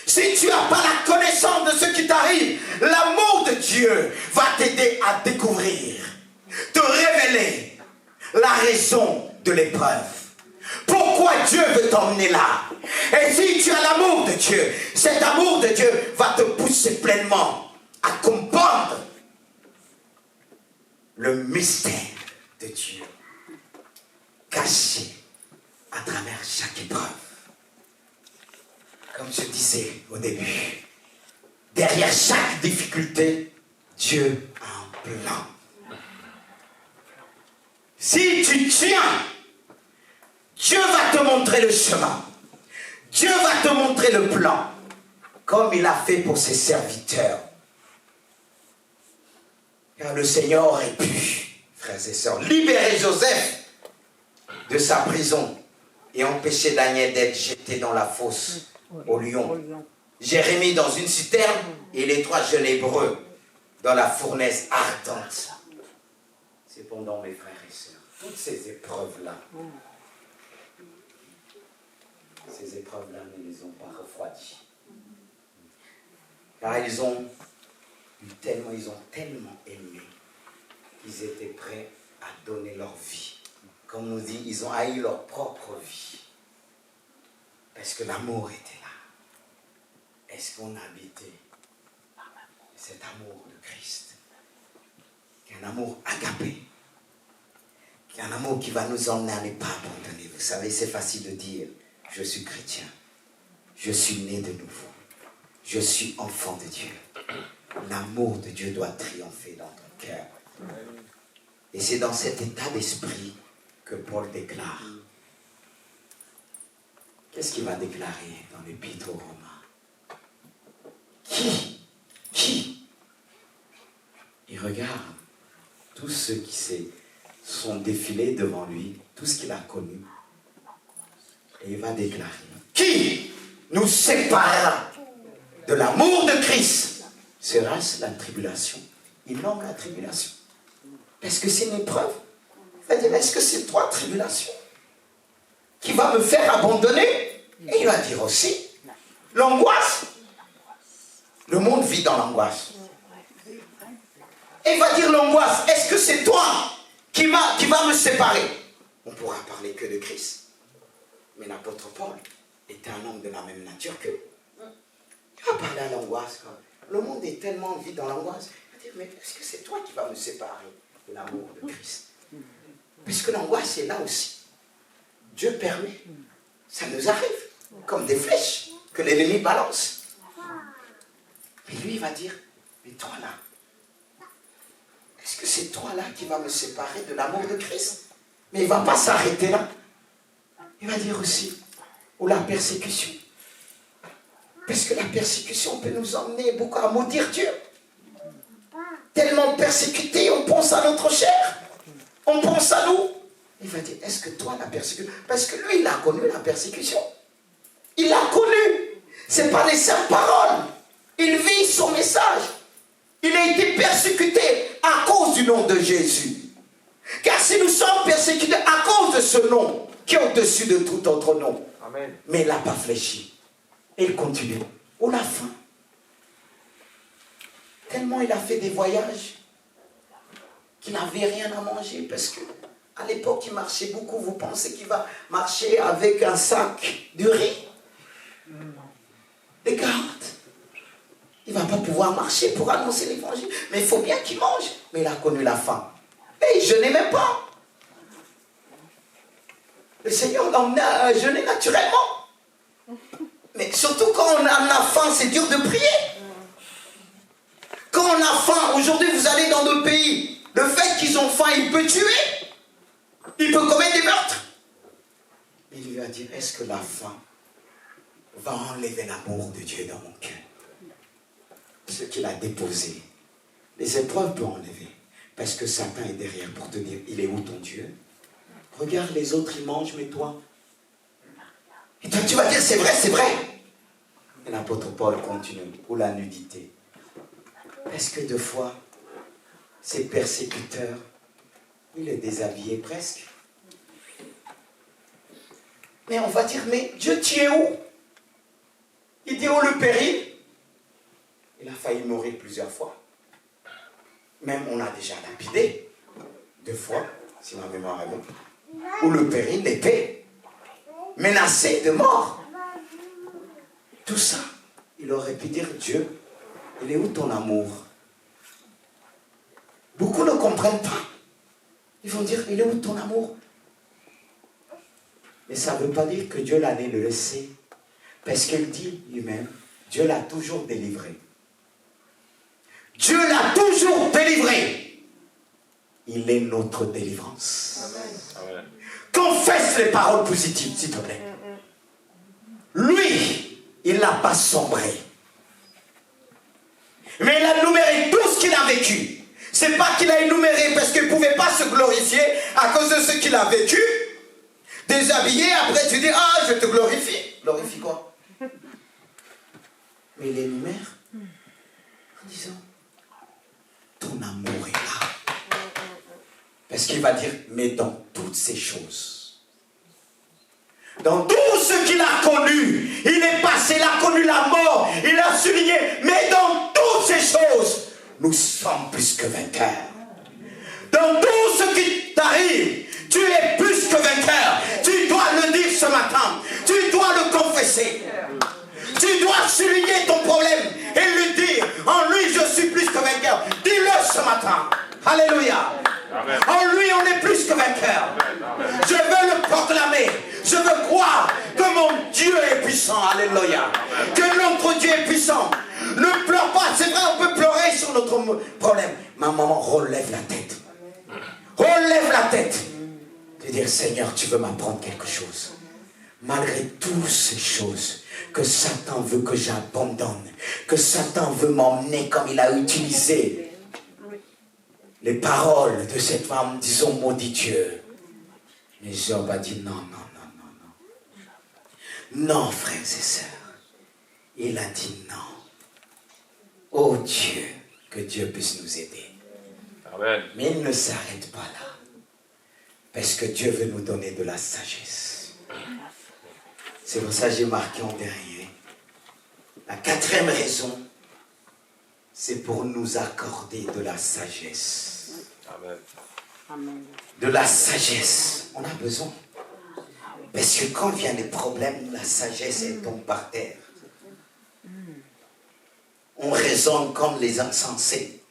Si tu n'as pas la connaissance de ce qui t'arrive, l'amour de Dieu va t'aider à découvrir, te révéler la raison de l'épreuve. Pourquoi Dieu veut t'emmener là? Et si tu as l'amour de Dieu, cet amour de Dieu va te pousser pleinement à comprendre le mystère de Dieu caché à travers chaque épreuve. comme je disais au début, derrière chaque difficulté, Dieu a un plan. Si tu tiens, Dieu va te montrer le chemin. Dieu va te montrer le plan, comme il a fait pour ses serviteurs. Car le Seigneur aurait pu, frères et sœurs, libérer Joseph de sa prison et empêcher Daniel d'être jeté dans la fosse au lion. Jérémie dans une citerne et les 3 jeunes Hébreux dans la fournaise ardente. Cependant, mes frères et sœurs, toutes ces épreuves-là, ne les ont pas refroidis. Car ils ont tellement aimé qu'ils étaient prêts à donner leur vie. Comme nous dit, ils ont haï leur propre vie. Parce que l'amour était là. Est-ce qu'on habitait cet amour de Christ? Qui est un amour agapé. Qui est un amour qui va nous emmener à ne pas abandonner. Vous savez, c'est facile de dire, je suis chrétien. Je suis né de nouveau. Je suis enfant de Dieu. L'amour de Dieu doit triompher dans ton cœur. Et c'est dans cet état d'esprit que Paul déclare. Qu'est-ce qu'il va déclarer dans l'Épître aux Romains? Qui Il regarde tous ceux qui sont défilés devant lui, tout ce qu'il a connu. Et il va déclarer. Qui nous séparera de l'amour de Christ? Sera-ce la tribulation? Il nomme la tribulation. Est-ce que c'est une épreuve? Il va dire, est-ce que c'est toi, tribulation, qui va me faire abandonner? Et il va dire aussi, l'angoisse. Le monde vit dans l'angoisse. Et il va dire l'angoisse, est-ce que c'est toi qui va me séparer? On pourra parler que de Christ. Mais l'apôtre Paul était un homme de la même nature qu'eux. Il va parler à l'angoisse. Le monde est tellement vit dans l'angoisse. Il va dire, mais est-ce que c'est toi qui vas me séparer de l'amour de Christ? Puisque l'angoisse est là aussi. Dieu permet. Ça nous arrive. Comme des flèches que l'ennemi balance. Mais lui, il va dire, mais toi là, est-ce que c'est toi là qui va me séparer de l'amour de Christ? Mais il ne va pas s'arrêter là. Il va dire aussi, ou la persécution. Parce que la persécution peut nous emmener beaucoup à maudire Dieu. Tellement persécutés, on pense à notre chair. On pense à nous. Il va dire, est-ce que toi la persécution? Parce que lui, il a connu la persécution. Il l'a connu. Ce n'est pas les simples paroles. Il vit son message. Il a été persécuté à cause du nom de Jésus. Car si nous sommes persécutés à cause de ce nom, qui est au-dessus de tout autre nom. Amen. Mais il n'a pas fléchi. Et il continue. On a faim. Tellement il a fait des voyages qu'il n'avait rien à manger. Parce que à l'époque, il marchait beaucoup. Vous pensez qu'il va marcher avec un sac de riz? Des carottes. Il ne va pas pouvoir marcher pour annoncer l'évangile. Mais il faut bien qu'il mange. Mais il a connu la faim. Et il ne jeûnait même pas. Le Seigneur l'a emmené à jeûner naturellement. Mais surtout quand on a faim, c'est dur de prier. Quand on a faim, aujourd'hui vous allez dans d'autres pays, le fait qu'ils ont faim, il peut tuer. Il peut commettre des meurtres. Mais il lui a dit, est-ce que la faim va enlever l'amour de Dieu dans mon cœur? Ce qu'il a déposé, les épreuves peuvent enlever. Parce que Satan est derrière pour te dire, il est où ton Dieu? Regarde les autres, ils mangent, mais toi? Et toi, tu vas dire, c'est vrai, c'est vrai. Et l'apôtre Paul continue, ou la nudité. Parce que deux fois, ces persécuteurs, il les déshabillait presque. Mais on va dire, mais Dieu, tu es où? Il dit, oh le péril. Il a failli mourir plusieurs fois. Même on a déjà lapidé 2 fois, si ma mémoire est bonne. Ou le péril, l'épée, menacé de mort. Tout ça, il aurait pu dire, Dieu, il est où ton amour? Beaucoup ne comprennent pas. Ils vont dire, il est où ton amour? Mais ça ne veut pas dire que Dieu l'allait le laisser. Parce qu'il dit lui-même, Dieu l'a toujours délivré. Dieu l'a toujours délivré. Il est notre délivrance. Amen. Confesse les paroles positives, s'il te plaît. Lui, il n'a pas sombré. Mais il a énuméré tout ce qu'il a vécu. C'est pas qu'il a énuméré parce qu'il ne pouvait pas se glorifier à cause de ce qu'il a vécu. Déshabillé, après tu dis, ah, je te glorifie. Glorifie quoi? Mais il énumère en disant, ton amour est là. Parce qu'il va dire, mais dans toutes ces choses, dans tout ce qu'il a connu, il est passé, il a connu la mort, il a souligné, mais dans toutes ces choses, nous sommes plus que vainqueurs. Dans tout ce qui t'arrive, tu es plus que vainqueur. Tu dois le dire ce matin, tu dois le confesser. Tu dois souligner ton problème et lui dire, en lui je suis plus que vainqueur. Dis-le ce matin. Alléluia. Amen. En lui on est plus que vainqueur. Je veux le proclamer. Je veux croire que mon Dieu est puissant. Alléluia. Que notre Dieu est puissant. Ne pleure pas. C'est vrai, on peut pleurer sur notre problème. Ma maman, relève la tête. Relève la tête. Et dire, Seigneur, tu veux m'apprendre quelque chose. Malgré toutes ces choses que Satan veut que j'abandonne, que Satan veut m'emmener comme il a utilisé les paroles de cette femme, disons, maudit Dieu. Mais Job a dit non, non, non, non, non. Non, frères et sœurs. Il a dit non. Oh Dieu, que Dieu puisse nous aider. Amen. Mais il ne s'arrête pas là. Parce que Dieu veut nous donner de la sagesse. C'est pour ça que j'ai marqué en dernier. La quatrième raison, c'est pour nous accorder de la sagesse. Amen. De la sagesse. On a besoin. Parce que quand vient les problèmes, la sagesse, elle tombe par terre. On raisonne comme les insensés.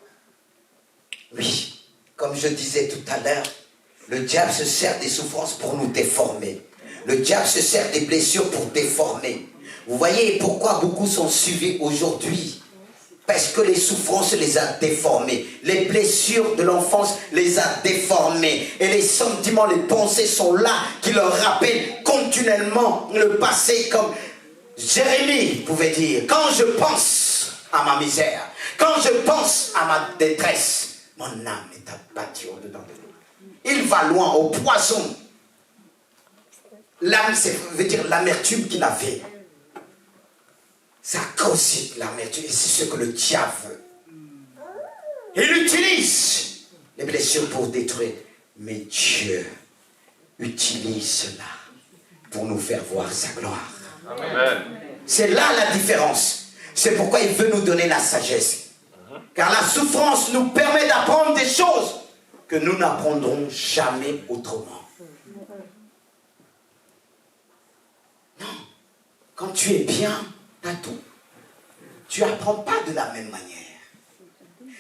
Oui, comme je disais tout à l'heure, le diable se sert des souffrances pour nous déformer. Le diable se sert des blessures pour déformer. Vous voyez pourquoi beaucoup sont suivis aujourd'hui? Parce que les souffrances les a déformés. Les blessures de l'enfance les a déformés. Et les sentiments, les pensées sont là qui leur rappellent continuellement le passé. Comme Jérémie pouvait dire, quand je pense à ma misère, quand je pense à ma détresse, mon âme est abattue au-dedans de nous. Il va loin, au poison. L'âme, ça veut dire l'amertume qu'il avait. Ça cause l'amertume. Et c'est ce que le diable veut. Il utilise les blessures pour détruire. Mais Dieu utilise cela pour nous faire voir sa gloire. Amen. C'est là la différence. C'est pourquoi il veut nous donner la sagesse. Car la souffrance nous permet d'apprendre des choses que nous n'apprendrons jamais autrement. Non. Quand tu es bien, tu as tout. Tu n'apprends pas de la même manière.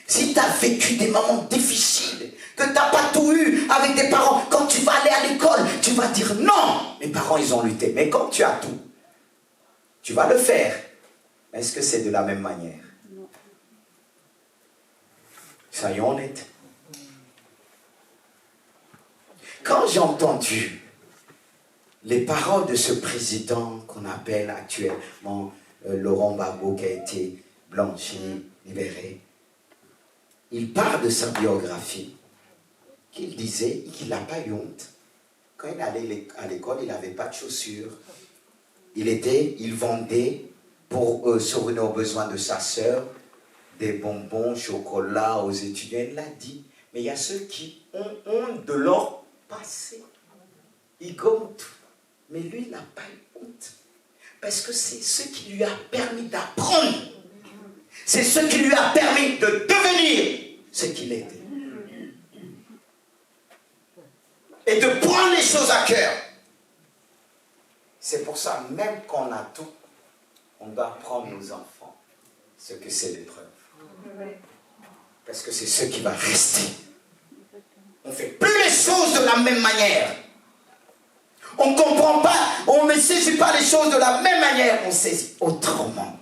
Si tu as vécu des moments difficiles, que tu n'as pas tout eu avec tes parents, quand tu vas aller à l'école, tu vas dire non, mes parents ils ont lutté. Mais quand tu as tout, tu vas le faire. Est-ce que c'est de la même manière? Soyons honnêtes. Quand j'ai entendu les paroles de ce président qu'on appelle actuellement Laurent Gbagbo, qui a été blanchi, libéré, il parle de sa biographie, qu'il disait qu'il n'a pas eu honte. Quand il allait à l'école, il n'avait pas de chaussures. Il vendait pour souvenir aux besoins de sa sœur des bonbons, chocolat aux étudiants. Il l'a dit. Mais il y a ceux qui ont honte de leur passé. Ils gomment tout. Mais lui, il n'a pas eu honte. Parce que c'est ce qui lui a permis d'apprendre. C'est ce qui lui a permis de devenir ce qu'il était. Et de prendre les choses à cœur. C'est pour ça, même qu'on a tout, on doit apprendre nos enfants ce que c'est l'épreuve. Parce que c'est ce qui va rester. On ne fait plus les choses de la même manière. On ne comprend pas, on ne saisit pas les choses de la même manière, on saisit autrement.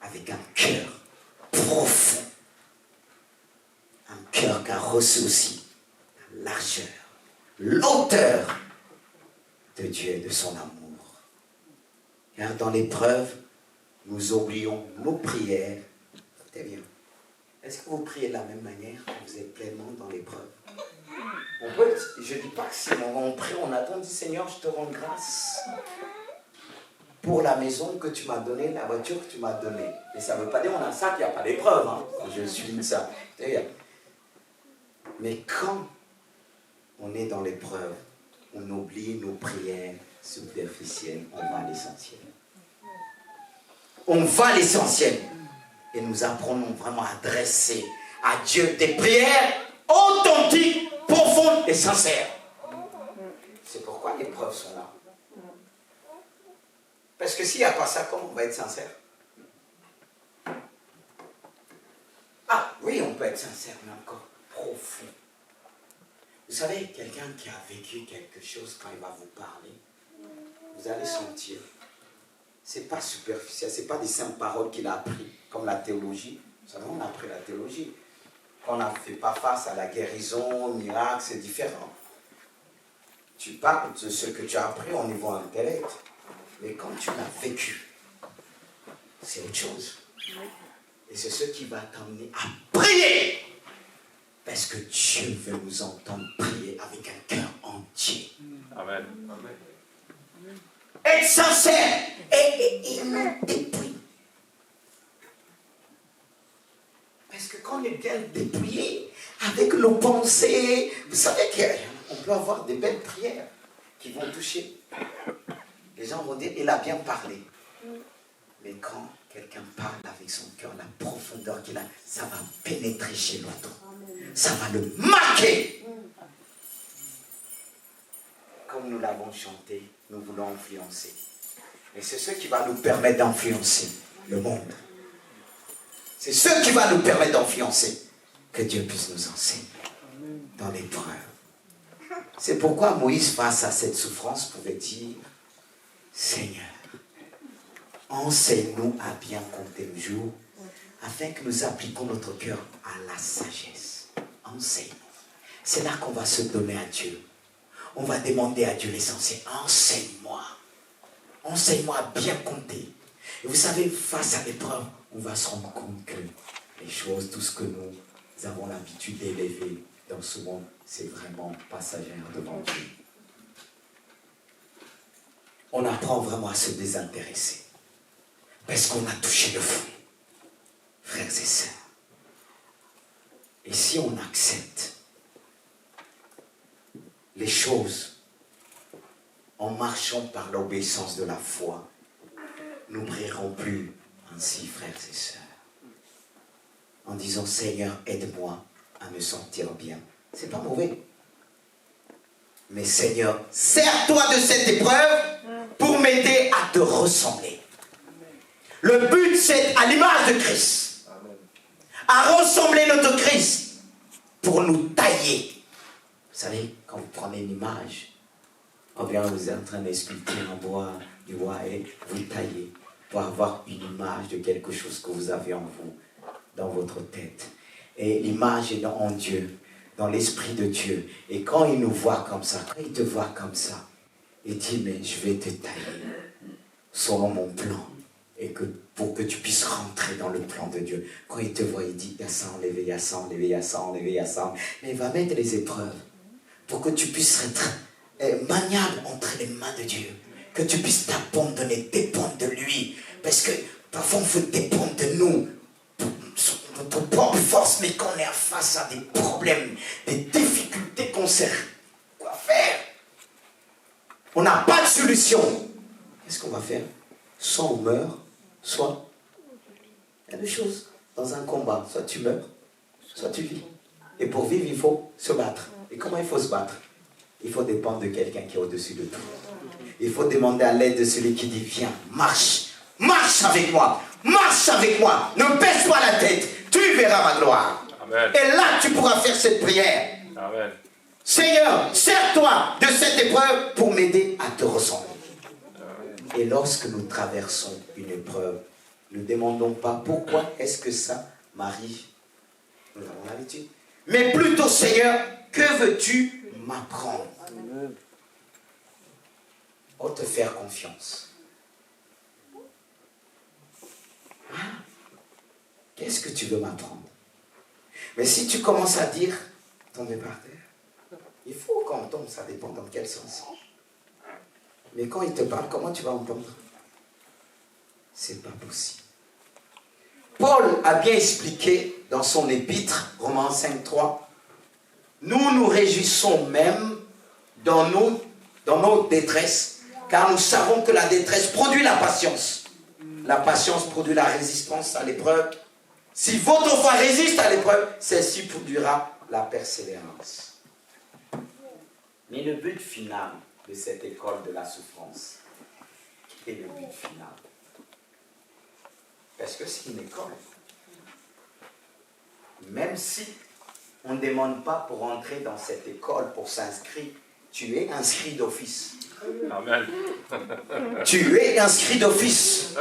Avec un cœur profond. Un cœur qui a reçu aussi la largeur, l'auteur de Dieu et de son amour. Car dans l'épreuve, nous oublions nos prières. Écoutez bien. Est-ce que vous priez de la même manière quand vous êtes pleinement dans l'épreuve? On peut, je ne dis pas que si on prie, on attend, on dit Seigneur, je te rends grâce pour la maison que tu m'as donnée, la voiture que tu m'as donnée. Mais ça ne veut pas dire qu'on a ça qu'il n'y a pas d'épreuve. Hein. Je suis ça. Mais quand on est dans l'épreuve, on oublie nos prières superficielles, on va à l'essentiel. On va à l'essentiel. Et nous apprenons vraiment à adresser à Dieu des prières authentiques, profondes et sincères. C'est pourquoi les preuves sont là. Parce que s'il n'y a pas ça, comment on va être sincère? Ah oui, on peut être sincère, mais encore profond. Vous savez, quelqu'un qui a vécu quelque chose, quand il va vous parler, vous allez sentir. C'est pas superficiel, c'est pas des simples paroles qu'il a appris, comme la théologie. Vous savez, on a appris la théologie. Quand on ne fait pas face à la guérison, au miracle, c'est différent. Tu parles de ce que tu as appris au niveau intellect, mais quand tu l'as vécu, c'est autre chose. Et c'est ce qui va t'amener à prier. Parce que Dieu veut nous entendre prier avec un cœur entier. Amen. Être sincère et non dépouillé. Parce que quand on est bien dépouillé, avec nos pensées, vous savez qu'on peut avoir des belles prières qui vont toucher. Les gens vont dire, il a bien parlé. Mais quand quelqu'un parle avec son cœur, la profondeur qu'il a, ça va pénétrer chez l'autre. Ça va le marquer. Comme nous l'avons chanté, nous voulons influencer. Et c'est ce qui va nous permettre d'influencer le monde. C'est ce qui va nous permettre d'influencer. Que Dieu puisse nous enseigner dans l'épreuve. C'est pourquoi Moïse, face à cette souffrance, pouvait dire, Seigneur, enseigne-nous à bien compter le jour, afin que nous appliquions notre cœur à la sagesse. Enseigne-nous. C'est là qu'on va se donner à Dieu. On va demander à Dieu l'essentiel. Enseigne-moi. Enseigne-moi à bien compter. Et vous savez, face à l'épreuve, on va se rendre compte que les choses, tout ce que nous avons l'habitude d'élever dans ce monde, c'est vraiment passagère devant Dieu. On apprend vraiment à se désintéresser. Parce qu'on a touché le fond. Frères et sœurs. Et si on accepte les choses en marchant par l'obéissance de la foi, nous ne prierons plus ainsi, frères et sœurs. En disant, Seigneur, aide-moi à me sentir bien. C'est pas mauvais. Mais Seigneur, sers-toi de cette épreuve pour m'aider à te ressembler. Le but, c'est à l'image de Christ. À ressembler notre Christ pour nous tailler. Vous savez, quand vous prenez une image, ou bien vous êtes en train d'expliquer en bois, du bois, et vous taillez pour avoir une image de quelque chose que vous avez en vous, dans votre tête. Et l'image est en Dieu, dans l'Esprit de Dieu. Et quand il nous voit comme ça, quand il te voit comme ça, il dit, mais je vais te tailler selon mon plan. Et que pour que tu puisses rentrer dans le plan de Dieu. Quand il te voit, il dit, il y a ça enlevé, il y a ça enlevé, il y a ça enlevé, il y a ça. Mais il va mettre les épreuves pour que tu puisses être maniable entre les mains de Dieu. Que tu puisses t'abandonner, dépendre de lui. Parce que parfois, il faut dépendre de nous. Notre propre force, mais quand on est face à des problèmes, des difficultés qu'on sait quoi faire. On n'a pas de solution. Qu'est-ce qu'on va faire? Soit on meurt, soit il y a deux choses. Dans un combat, soit tu meurs, soit tu vis. Et pour vivre, il faut se battre. Et comment il faut se battre? Il faut dépendre de quelqu'un qui est au-dessus de tout. Il faut demander à l'aide de celui qui dit, viens, marche, marche avec moi, ne baisse pas la tête, tu verras ma gloire. Amen. Et là, tu pourras faire cette prière. Amen. Seigneur, sers-toi de cette épreuve pour m'aider à te ressembler. Et lorsque nous traversons une épreuve, ne demandons pas pourquoi est-ce que ça m'arrive. Nous avons l'habitude. Mais plutôt, Seigneur, que veux-tu m'apprendre? Oh, te faire confiance. Ah, qu'est-ce que tu veux m'apprendre? Mais si tu commences à dire, tomber par terre, il faut qu'on tombe, ça dépend dans quel sens. Mais quand il te parle, comment tu vas entendre? C'est pas possible. Paul a bien expliqué dans son épître, Romains 5,3, nous nous réjouissons même dans nos détresses, car nous savons que la détresse produit la patience. La patience produit la résistance à l'épreuve. Si votre foi résiste à l'épreuve, celle-ci produira la persévérance. Mais le but final de cette école de la souffrance, quel est le but final? Parce que c'est une école. Même si on ne demande pas pour entrer dans cette école, pour s'inscrire, tu es inscrit d'office. Amen. Tu es inscrit d'office.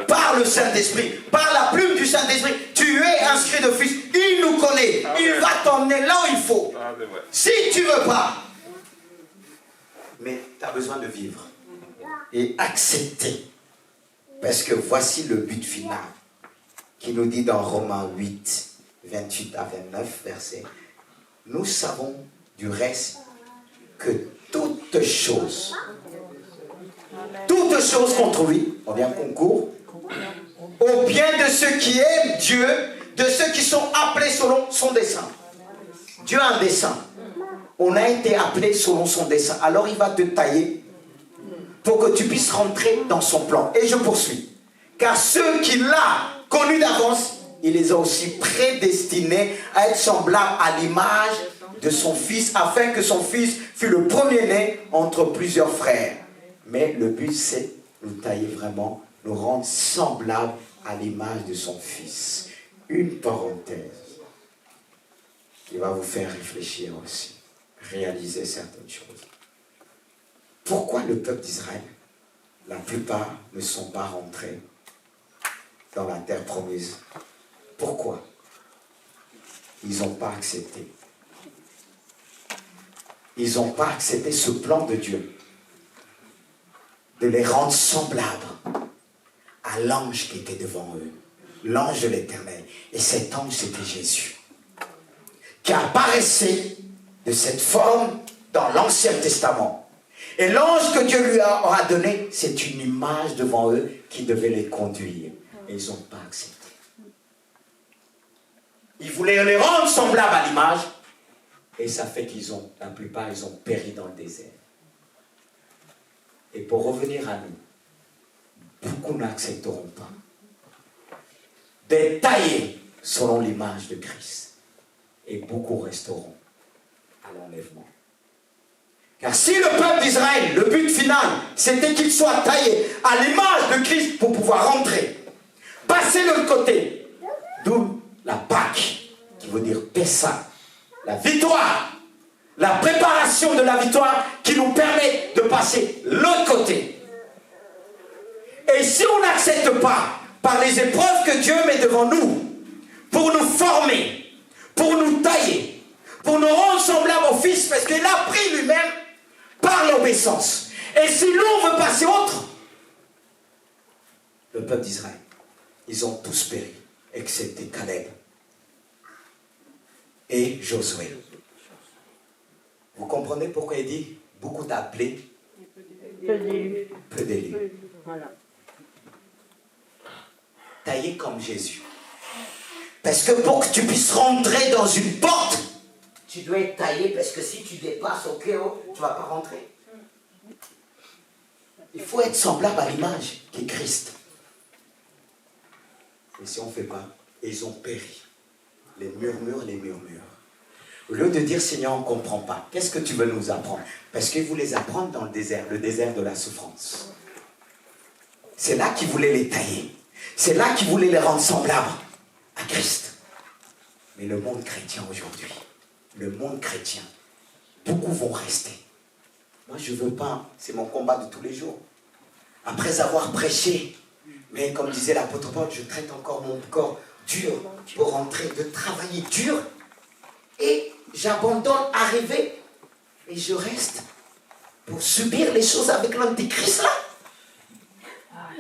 Par le Saint-Esprit, par la plume du Saint-Esprit, tu es inscrit d'office. Il nous connaît. Amen. Il va t'emmener là où il faut. Amen. Si tu ne veux pas, mais tu as besoin de vivre et accepter. Parce que voici le but final qui nous dit dans Romains 8, 28 à 29 versets. Nous savons du reste que toute chose contre lui, on vient concourt, au bien de ceux qui aiment Dieu, de ceux qui sont appelés selon son dessein. Dieu a un dessein. On a été appelés selon son dessein. Alors il va te tailler pour que tu puisses rentrer dans son plan. Et je poursuis. Car ceux qu'il a connus d'avance, il les a aussi prédestinés à être semblables à l'image de son fils, afin que son fils fût le premier-né entre plusieurs frères. Mais le but, c'est nous tailler vraiment, nous rendre semblables à l'image de son fils. Une parenthèse qui va vous faire réfléchir aussi, réaliser certaines choses. Pourquoi le peuple d'Israël, la plupart ne sont pas rentrés dans la terre promise? Pourquoi? Ils n'ont pas accepté. Ils n'ont pas accepté ce plan de Dieu de les rendre semblables à l'ange qui était devant eux, l'ange de l'Éternel. Et cet ange, c'était Jésus, qui apparaissait de cette forme dans l'Ancien Testament. Et l'ange que Dieu lui aura donné, c'est une image devant eux qui devait les conduire. Et ils n'ont pas accepté. Ils voulaient les rendre semblables à l'image. Et ça fait la plupart, ils ont péri dans le désert. Et pour revenir à nous, beaucoup n'accepteront pas d'être taillés selon l'image de Christ. Et beaucoup resteront à l'enlèvement. Car si le peuple d'Israël, le but final, c'était qu'il soit taillé à l'image de Christ pour pouvoir rentrer, passer de l'autre côté, d'où la Pâque, qui veut dire Pessa, la victoire, la préparation de la victoire qui nous permet de passer l'autre côté. Et si on n'accepte pas par les épreuves que Dieu met devant nous, pour nous former, pour nous tailler, pour nous rendre semblables au Fils, parce qu'il a pris lui-même par l'obéissance. Et si l'on veut passer autre, le peuple d'Israël, ils ont tous péri, excepté Caleb et Josué. Vous comprenez pourquoi il dit beaucoup d'appelés, peu d'élus. Voilà. Taillé comme Jésus. Parce que pour que tu puisses rentrer dans une porte, tu dois être taillé, parce que si tu dépasses au chaos, tu ne vas pas rentrer. Il faut être semblable à l'image qui est Christ. Et si on ne fait pas, ils ont péri. Les murmures. Au lieu de dire, Seigneur, on ne comprend pas. Qu'est-ce que tu veux nous apprendre? Parce qu'il voulait les apprendre dans le désert de la souffrance. C'est là qu'il voulait les tailler. C'est là qu'il voulait les rendre semblables à Christ. Mais le monde chrétien aujourd'hui, le monde chrétien, beaucoup vont rester. Moi, je ne veux pas, c'est mon combat de tous les jours. Après avoir prêché, mais comme disait l'apôtre Paul, je traite encore mon corps dur pour rentrer, de travailler dur. Et j'abandonne à rêver. Et je reste pour subir les choses avec l'antichrist là.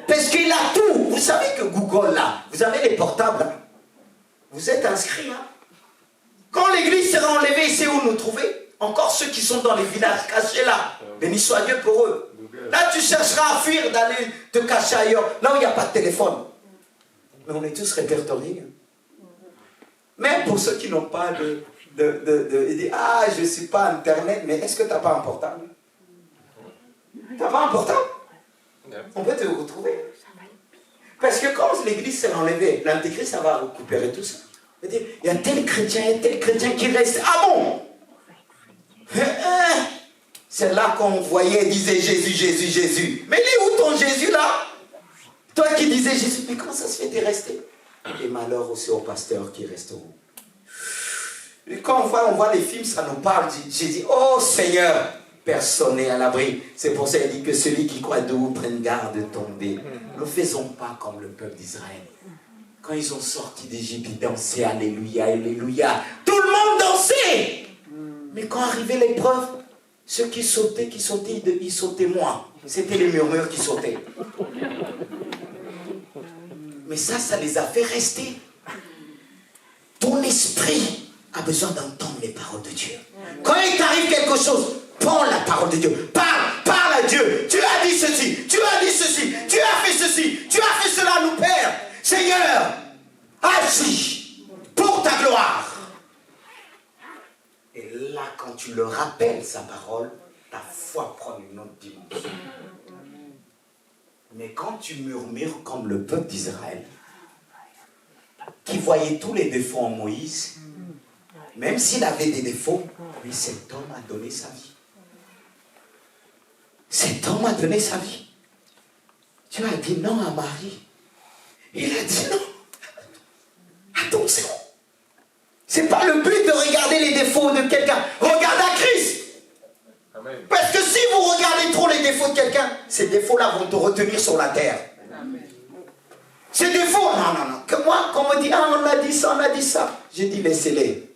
Parce qu'il a tout. Vous savez que Google là, vous avez les portables là. Vous êtes inscrits hein. Quand l'église sera enlevée, c'est où nous trouver? Encore ceux qui sont dans les villages cachés là. Béni soit Dieu pour eux. Là tu chercheras à fuir d'aller te cacher ailleurs. Là où il n'y a pas de téléphone. Mais on est tous répertoriés. Même pour ceux qui n'ont pas ils disent, ah je ne suis pas internet, mais est-ce que tu n'as pas un portable? Tu n'as pas un portable? On peut te retrouver. Parce que quand l'église s'est enlevée, l'antéchrist, ça va récupérer tout ça. Il y a tel chrétien qui reste. Ah bon? C'est là qu'on voyait, disait Jésus, Jésus, Jésus. Mais il est où ton Jésus là? Toi qui disais Jésus, mais comment ça se fait de rester? Et malheur aussi aux pasteurs qui resteront. Et quand on voit les films, ça nous parle. J'ai dit, oh Seigneur, personne n'est à l'abri. C'est pour ça qu'il dit que celui qui croit de vous prenne garde de tomber. Ne faisons pas comme le peuple d'Israël. Quand ils ont sorti d'Égypte, ils dansaient, alléluia, alléluia. Tout le monde dansait. Mais quand arrivait l'épreuve, ceux qui sautaient, ils sautaient moins. C'était les murmures qui sautaient. Mais ça les a fait rester. Ton esprit a besoin d'entendre les paroles de Dieu. Quand il t'arrive quelque chose, prends la parole de Dieu. Parle à Dieu. Tu as dit ceci, tu as dit ceci, tu as fait ceci, tu as fait cela, nous Père. Seigneur, agis pour ta gloire. Et là, quand tu le rappelles, sa parole, ta foi prend une autre dimension. Mais quand tu murmures comme le peuple d'Israël, qui voyait tous les défauts en Moïse, même s'il avait des défauts, mais cet homme a donné sa vie. Cet homme a donné sa vie. Dieu a dit non à Marie. Il a dit non. Attention. Ce n'est pas le but de regarder les défauts de quelqu'un. Regarde à Christ. Amen. Parce que si vous regardez trop les défauts de quelqu'un, ces défauts-là vont te retenir sur la terre. Amen. Ces défauts, non. Que moi, quand on me dit, ah, on a dit ça. J'ai dit, laissez-les.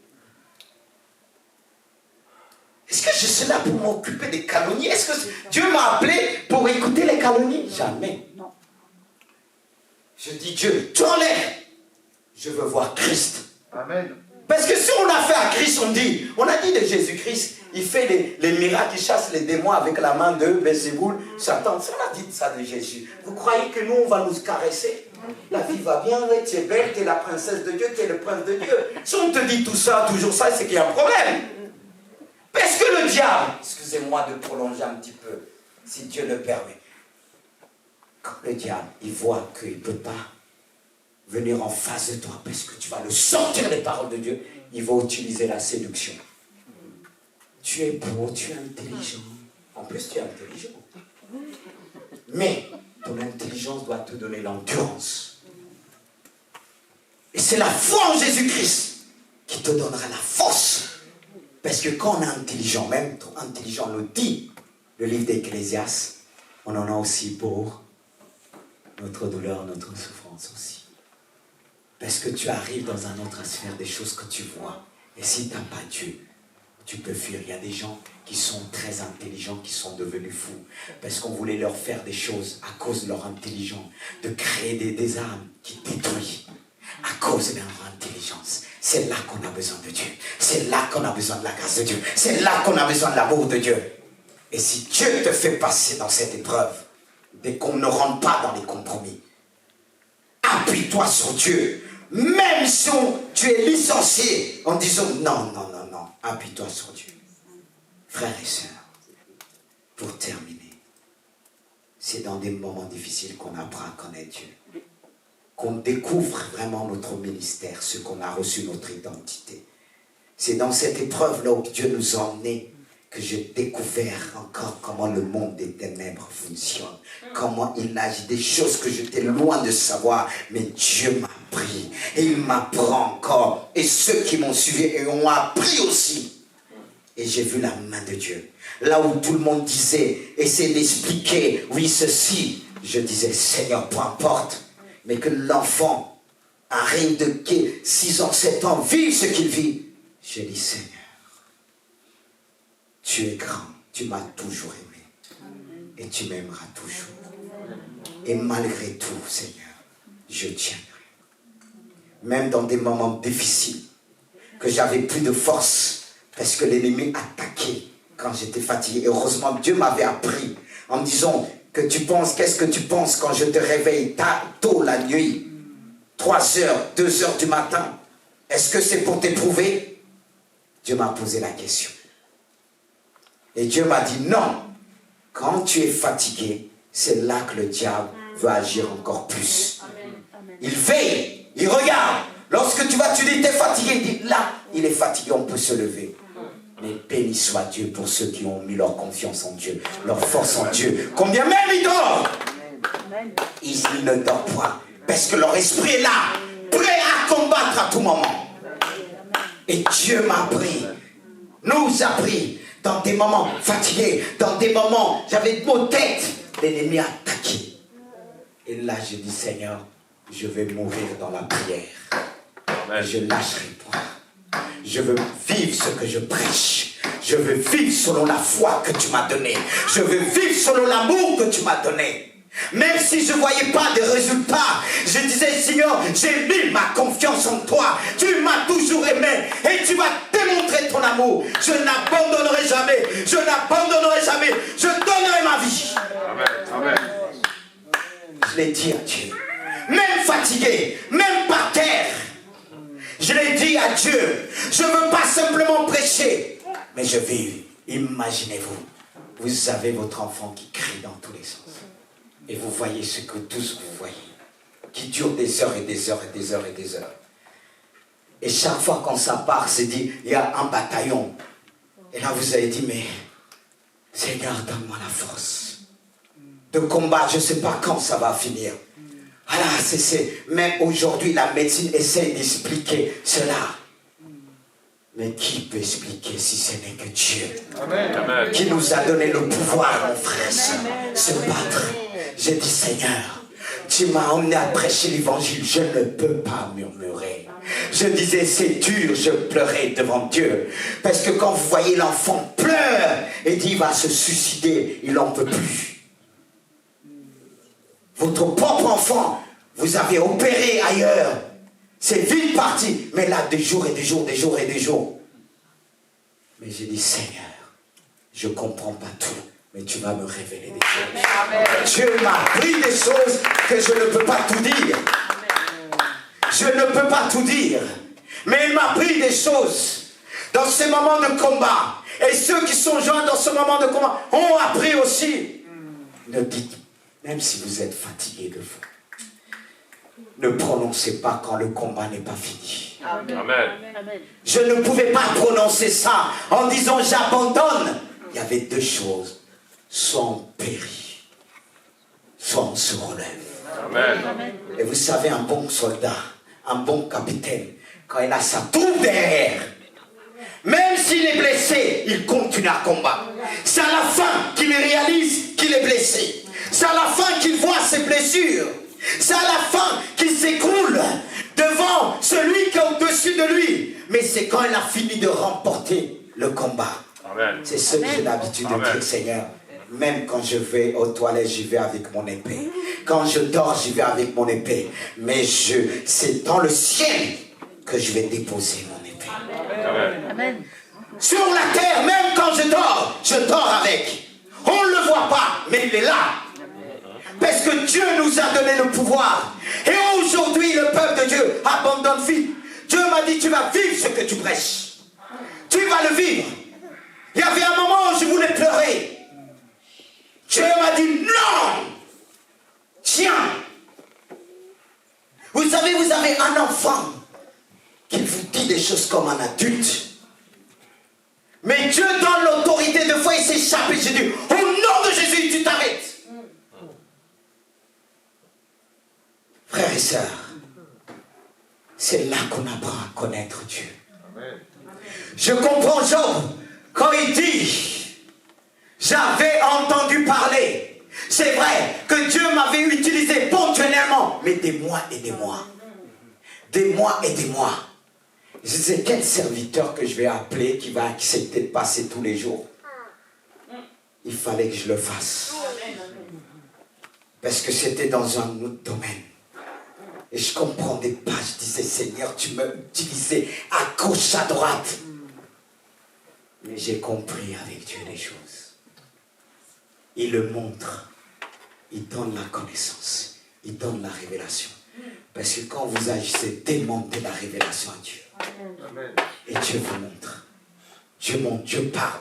Est-ce que je suis là pour m'occuper des calomnies? Est-ce que Dieu m'a appelé pour écouter les calomnies? Jamais. Non. Je dis, Dieu, tu enlèves. Je veux voir Christ. Amen. Parce que si on a fait à Christ, on a dit de Jésus-Christ, il fait les miracles, il chasse les démons avec la main de Belzéboul, Satan. On a dit ça de Jésus. Vous croyez que nous, on va nous caresser? La vie va bien, tu es belle, tu es la princesse de Dieu, tu es le prince de Dieu. Si on te dit tout ça, toujours ça, c'est qu'il y a un problème. Parce que le diable, excusez-moi de prolonger un petit peu, si Dieu le permet, quand le diable, il voit qu'il ne peut pas venir en face de toi parce que tu vas le sortir les paroles de Dieu, il va utiliser la séduction. Tu es beau, tu es intelligent. En plus, tu es intelligent. Mais ton intelligence doit te donner l'endurance. Et c'est la foi en Jésus-Christ qui te donnera la force. Parce que quand on est intelligent, même trop intelligent, le dit, le livre d'Ecclésiaste, on en a aussi pour notre douleur, notre souffrance aussi. Parce que tu arrives dans un autre sphère des choses que tu vois. Et si tu n'as pas Dieu, tu peux fuir. Il y a des gens qui sont très intelligents, qui sont devenus fous. Parce qu'on voulait leur faire des choses à cause de leur intelligence. De créer des armes qui détruisent. À cause de leur intelligence. C'est là qu'on a besoin de Dieu. C'est là qu'on a besoin de la grâce de Dieu. C'est là qu'on a besoin de l'amour de Dieu. Et si Dieu te fait passer dans cette épreuve, dès qu'on ne rentre pas dans les compromis, appuie-toi sur Dieu. Même si tu es licencié en disant non, appuie-toi sur Dieu. Frères et sœurs, pour terminer, c'est dans des moments difficiles qu'on apprend à connaître Dieu. Qu'on découvre vraiment notre ministère, ce qu'on a reçu, notre identité. C'est dans cette épreuve-là où Dieu nous a emmenés que j'ai découvert encore comment le monde des ténèbres fonctionne. Comment il agit, des choses que j'étais loin de savoir. Mais Dieu m'a appris et il m'apprend encore. Et ceux qui m'ont suivi et ont appris aussi. Et j'ai vu la main de Dieu. Là où tout le monde disait, essayait d'expliquer, oui, ceci, je disais, Seigneur, peu importe, mais que l'enfant arrive de 6 ans, 7 ans, vive ce qu'il vit. J'ai dit, Seigneur, tu es grand, tu m'as toujours aimé. Et tu m'aimeras toujours. Et malgré tout, Seigneur, je tiendrai. Même dans des moments difficiles, que j'avais plus de force, parce que l'ennemi attaquait quand j'étais fatigué. Et heureusement, Dieu m'avait appris en me disant que tu penses, qu'est-ce que tu penses quand je te réveille tôt la nuit, 3 heures, 2 heures du matin? Est-ce que c'est pour t'éprouver? Dieu m'a posé la question. Et Dieu m'a dit non. Quand tu es fatigué, c'est là que le diable veut agir encore plus. Il veille, il regarde. Lorsque tu vas, tu dis, t'es fatigué, il dit, là, il est fatigué, on peut se lever. Mais béni soit Dieu pour ceux qui ont mis leur confiance en Dieu, leur force en Dieu. Combien même ils dorment, ils ne dorment pas. Parce que leur esprit est là, prêt à combattre à tout moment. Et Dieu m'a appris, nous a appris, dans des moments fatigués, dans des moments, j'avais de maux de tête, l'ennemi a attaqué. Et là, je dis, Seigneur, je vais mourir dans la prière. Je lâcherai pas. Je veux vivre ce que je prêche. Je veux vivre selon la foi que tu m'as donnée. Je veux vivre selon l'amour que tu m'as donné. Même si je ne voyais pas de résultats, je disais, Seigneur, j'ai mis ma confiance en toi. Tu m'as toujours aimé et tu vas démontrer ton amour. Je n'abandonnerai jamais. Je n'abandonnerai jamais. Je donnerai ma vie. Amen. Amen. Je l'ai dit à Dieu. Même fatigué, même par terre. Je l'ai dit à Dieu. Je ne veux pas simplement prêcher, mais je vis. Imaginez-vous, vous avez votre enfant qui crie dans tous les sens. Et vous voyez ce que tous vous voyez, qui dure des heures et des heures et des heures et des heures. Et chaque fois quand ça part, c'est dit, il y a un bataillon. Et là vous avez dit, mais Seigneur, donne-moi la force de combattre. Je ne sais pas quand ça va finir. Voilà, même aujourd'hui, la médecine essaie d'expliquer cela. Mais qui peut expliquer si ce n'est que Dieu? Amen. Qui nous a donné le pouvoir, mon frère, se battre. J'ai dit, Seigneur, tu m'as emmené à prêcher l'évangile, je ne peux pas murmurer. Je disais, c'est dur, je pleurais devant Dieu. Parce que quand vous voyez l'enfant pleure et dit, il va se suicider, il n'en peut plus. Votre propre enfant, vous avez opéré ailleurs. C'est vite parti. Mais là, des jours et des jours, des jours et des jours. Mais j'ai dit, Seigneur, je ne comprends pas tout. Mais tu vas me révéler des choses. Amen. Dieu m'a appris des choses que je ne peux pas tout dire. Je ne peux pas tout dire. Mais il m'a appris des choses dans ces moments de combat. Et ceux qui sont joints dans ce moment de combat ont appris aussi. Ne dites, même si vous êtes fatigué de vous, ne prononcez pas quand le combat n'est pas fini. Amen. Je ne pouvais pas prononcer ça en disant j'abandonne. Il y avait 2 choses. Soit on périt, soit on se relève. Amen. Et vous savez, un bon soldat, un bon capitaine, quand il a sa troupe derrière, même s'il est blessé, il continue à combattre. C'est à la fin qu'il réalise qu'il est blessé. C'est à la fin qu'il voit ses blessures. C'est à la fin qu'il s'écroule devant celui qui est au-dessus de lui. Mais c'est quand il a fini de remporter le combat. Amen. C'est ce que j'ai l'habitude de dire, Seigneur. Même quand je vais aux toilettes, j'y vais avec mon épée. Quand je dors, j'y vais avec mon épée. Mais c'est dans le ciel que je vais déposer mon épée. Amen. Sur la terre, même quand je dors avec. On ne le voit pas, mais il est là. Parce que Dieu nous a donné le pouvoir. Et aujourd'hui, le peuple de Dieu abandonne vite. Dieu m'a dit, tu vas vivre ce que tu prêches. Tu vas le vivre. Il y avait un moment où je voulais pleurer. Dieu m'a dit, non. Tiens. Vous savez, vous avez un enfant qui vous dit des choses comme un adulte. Mais Dieu donne l'autorité. De fois, il s'échappe et j'ai dit, au nom de Jésus, tu t'arrêtes. Frères et sœurs, c'est là qu'on apprend à connaître Dieu. Amen. Je comprends Job, quand il dit, j'avais entendu parler. C'est vrai que Dieu m'avait utilisé ponctuellement, mais des mois et des mois. Des mois et des mois. Je disais, quel serviteur que je vais appeler qui va accepter de passer tous les jours? Il fallait que je le fasse. Parce que c'était dans un autre domaine. Et je ne comprenais pas. Je disais, Seigneur, tu m'as utilisé à gauche, à droite. Mais j'ai compris avec Dieu les choses. Il le montre. Il donne la connaissance. Il donne la révélation. Parce que quand vous agissez, demandez la révélation à Dieu. Et Dieu vous montre. Dieu montre, Dieu parle.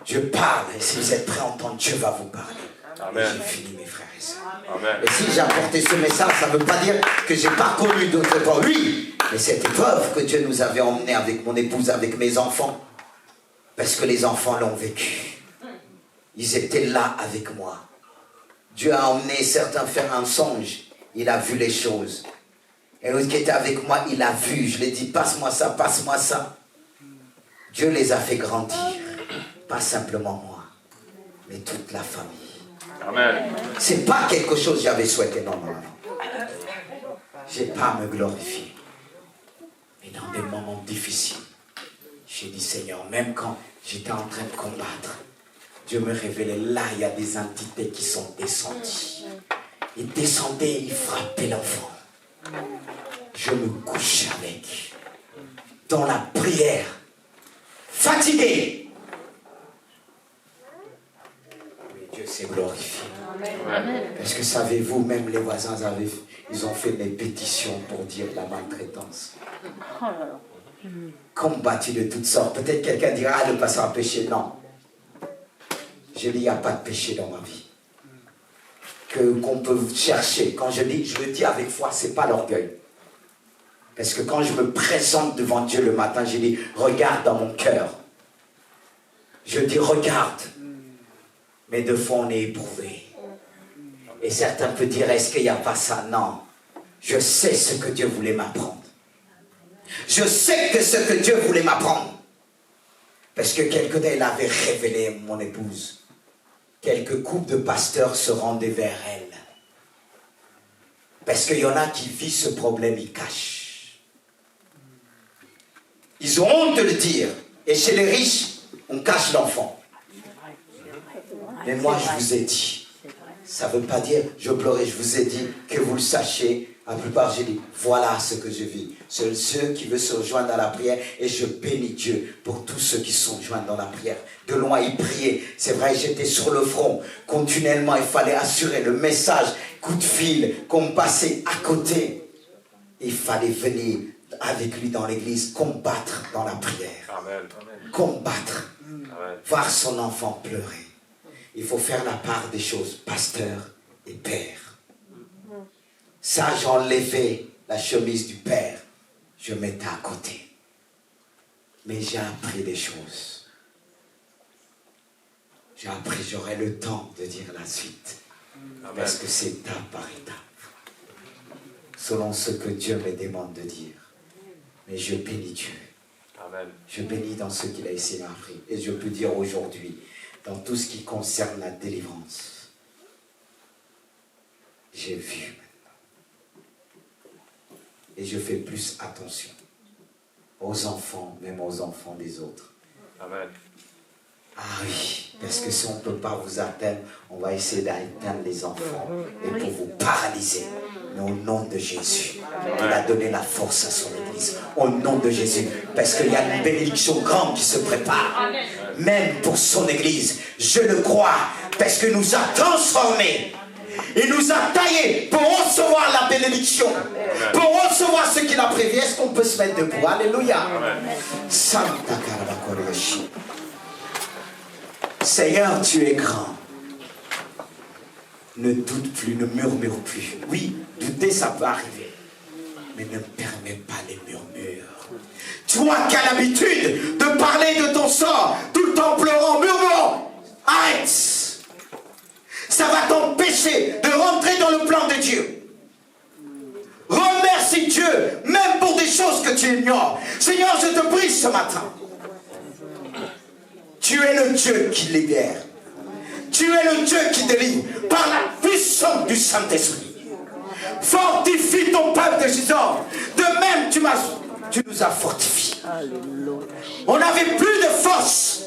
Dieu parle. Et si vous êtes prêts à entendre, Dieu va vous parler. Amen. J'ai fini, mes frères et sœurs. Amen. Et si j'ai apporté ce message, ça ne veut pas dire que je n'ai pas connu d'autres temps. Oui, mais cette épreuve que Dieu nous avait emmenée avec mon épouse, avec mes enfants, parce que les enfants l'ont vécu. Ils étaient là avec moi. Dieu a emmené certains faire un songe. Il a vu les choses. Et l'autre qui était avec moi, il a vu. Je lui ai dit, passe-moi ça, passe-moi ça. Dieu les a fait grandir. Pas simplement moi, mais toute la famille. Amen. C'est pas quelque chose que j'avais souhaité, non, non, non. J'ai pas à me glorifier. Mais dans des moments difficiles, j'ai dit, Seigneur, même quand j'étais en train de combattre, Dieu me révélait, là, il y a des entités qui sont descendues. Ils descendaient, ils frappaient l'enfant. Je me couche avec. Dans la prière. Fatigué. Mais Dieu s'est glorifié. Parce que savez-vous, même les voisins, ils ont fait des pétitions pour dire la maltraitance. Combattu de toutes sortes. Peut-être quelqu'un dira, ah, le pasteur a péché. Non. Je dis, il n'y a pas de péché dans ma vie. Qu'on peut chercher. Quand je le dis avec foi, ce n'est pas l'orgueil. Parce que quand je me présente devant Dieu le matin, je dis, regarde dans mon cœur. Je dis, regarde. Mais de fois, on est éprouvé. Et certains peuvent dire, est-ce qu'il n'y a pas ça? Non. Je sais ce que Dieu voulait m'apprendre. Je sais que ce que Dieu voulait m'apprendre. Parce que quelqu'un, il avait révélé mon épouse. Quelques couples de pasteurs se rendaient vers elle. Parce qu'il y en a qui vivent ce problème, ils cachent. Ils ont honte de le dire. Et chez les riches, on cache l'enfant. Mais moi, je vous ai dit, ça ne veut pas dire, je pleurais, je vous ai dit que vous le sachiez. La plupart, j'ai dit, voilà ce que je vis. C'est ceux qui veulent se rejoindre dans la prière. Et je bénis Dieu pour tous ceux qui sont joints dans la prière. De loin, ils priaient. C'est vrai, j'étais sur le front. Continuellement, il fallait assurer le message. Coup de fil, qu'on passait à côté. Il fallait venir avec lui dans l'église, combattre dans la prière. Amen. Combattre. Amen. Voir son enfant pleurer. Il faut faire la part des choses, pasteur et père. Ça, j'enlevais la chemise du père. Je mettais à côté. Mais j'ai appris des choses. J'ai appris, j'aurai le temps de dire la suite. Amen. Parce que c'est étape par étape. Selon ce que Dieu me demande de dire. Mais je bénis Dieu. Amen. Je bénis dans ce qu'il a essayé d'apprendre. Et je peux dire aujourd'hui, dans tout ce qui concerne la délivrance, j'ai vu. Et je fais plus attention aux enfants, même aux enfants des autres. Amen. Ah oui, parce que si on ne peut pas vous atteindre, on va essayer d'atteindre les enfants et pour vous paralyser. Mais au nom de Jésus, il a donné la force à son Église. Au nom de Jésus, parce qu'il y a une bénédiction grande qui se prépare. Même pour son Église, je le crois, parce qu'il nous a transformés. Il nous a taillés pour recevoir la bénédiction. Pour recevoir ce qu'il a prévu. Est-ce qu'on peut se mettre debout? Alléluia. Santa Karabakoreshi. Seigneur, tu es grand. Ne doute plus, ne murmure plus. Oui, douter, ça peut arriver. Mais ne permets pas les murmures. Toi qui as l'habitude de parler de ton sort, tout le temps pleurant, murmurant. Arrête. Ça va t'empêcher de rentrer dans le plan de Dieu. Remercie Dieu, même pour des choses que tu ignores. Seigneur, je te prie ce matin. Tu es le Dieu qui libère. Tu es le Dieu qui délivre par la puissance du Saint-Esprit. Fortifie ton peuple de Jésus. De même, tu nous as fortifiés. On n'avait plus de force,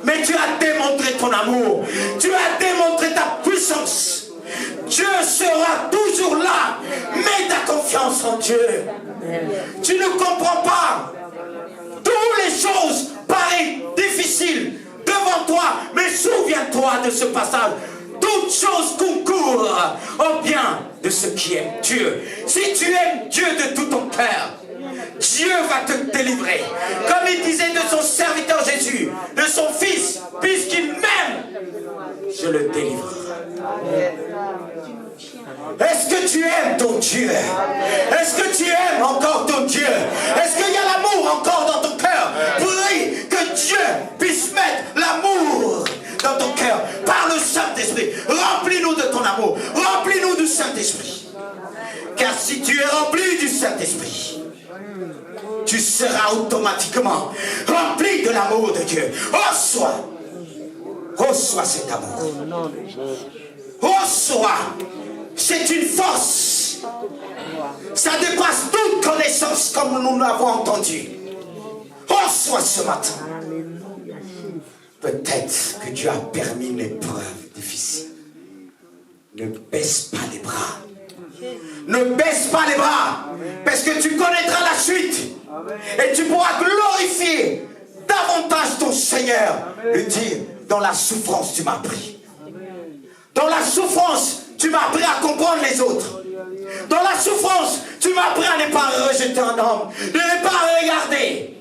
mais tu as démontré ton amour. Tu as démontré ta puissance. Dieu sera toujours là. Mets ta confiance en Dieu. Tu ne comprends pas. Toutes les choses paraissent difficiles devant toi, mais souviens-toi de ce passage. Toutes choses concourent au bien de ceux qui aiment Dieu. Si tu aimes Dieu de tout ton cœur, Dieu va te délivrer. Comme il disait de son serviteur Jésus, de son fils, puisqu'il m'aime, je le délivrerai. Est-ce que tu aimes ton Dieu? Est-ce que tu aimes encore ton Dieu? Est-ce qu'il y a l'amour encore dans ton cœur? Prie que Dieu puisse mettre l'amour dans ton cœur par le Saint-Esprit. Remplis-nous de ton amour. Remplis-nous du Saint-Esprit. Car si tu es rempli du Saint-Esprit, tu seras automatiquement rempli de l'amour de Dieu. Reçois cet amour. Reçois. C'est une force. Ça dépasse toute connaissance comme nous l'avons entendu. Reçois ce matin. Peut-être que Dieu a permis l'épreuve difficile. Ne baisse pas les bras. Ne baisse pas les bras. Parce que tu connaîtras la suite. Et tu pourras glorifier davantage ton Seigneur. Le dire, dans la souffrance tu m'as pris. Dans la souffrance, tu m'as appris à comprendre les autres. Dans la souffrance, tu m'as appris à ne pas rejeter un homme, de ne pas regarder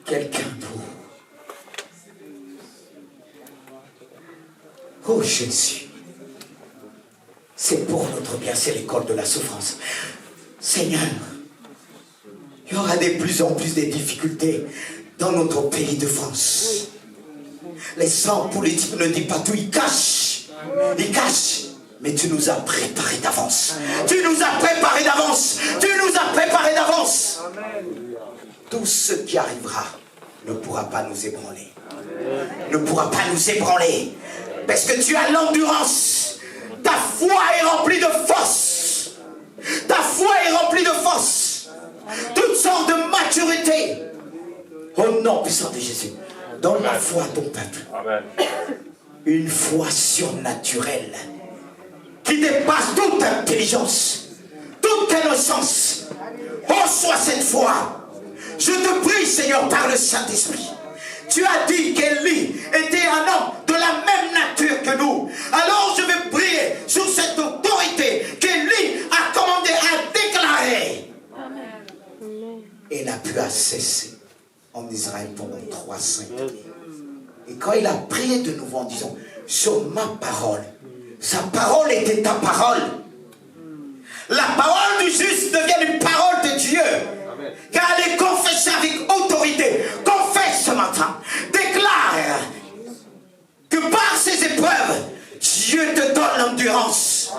quelqu'un d'autre. Oh Jésus, c'est pour notre bien, c'est l'école de la souffrance. Seigneur, il y aura de plus en plus de difficultés dans notre pays de France. Les hommes politiques ne disent pas tout, ils cachent. Ils cachent. Mais tu nous as préparé d'avance. Tu nous as préparé d'avance. Tu nous as préparé d'avance. Tout ce qui arrivera ne pourra pas nous ébranler. Ne pourra pas nous ébranler. Parce que tu as l'endurance. Ta foi est remplie de force. Ta foi est remplie de force. Toutes sortes de maturité. Au nom puissant de Jésus. Donne la foi à ton peuple. Amen. Une foi surnaturelle qui dépasse toute intelligence, toute innocence. Reçois cette foi. Je te prie, Seigneur, par le Saint-Esprit. Tu as dit qu'Élie était un homme de la même nature que nous. Alors je vais prier sur cette autorité qu'Élie a commandé à déclarer. Amen. Et n'a pu cesser en Israël pendant 300 années. Et quand il a prié de nouveau en disant, sur ma parole, sa parole était ta parole. La parole du juste devient une parole de Dieu. Amen. Car elle est confessée avec autorité. Confesse ce matin. Déclare que par ces épreuves, Dieu te donne l'endurance.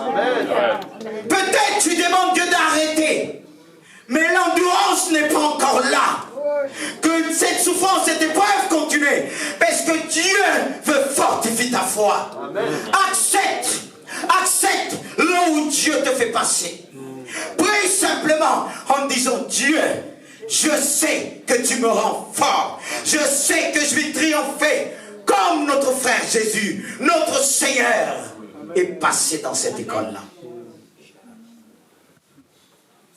Peut-être tu demandes Dieu d'arrêter. Mais l'endurance n'est pas encore là. Que cette souffrance, cette épreuve continue. Parce que Dieu veut fortifier ta foi. Amen. Accepte là où Dieu te fait passer. Prie simplement en disant, Dieu, je sais que tu me rends fort. Je sais que je vais triompher comme notre frère Jésus, notre Seigneur, est passé dans cette école-là.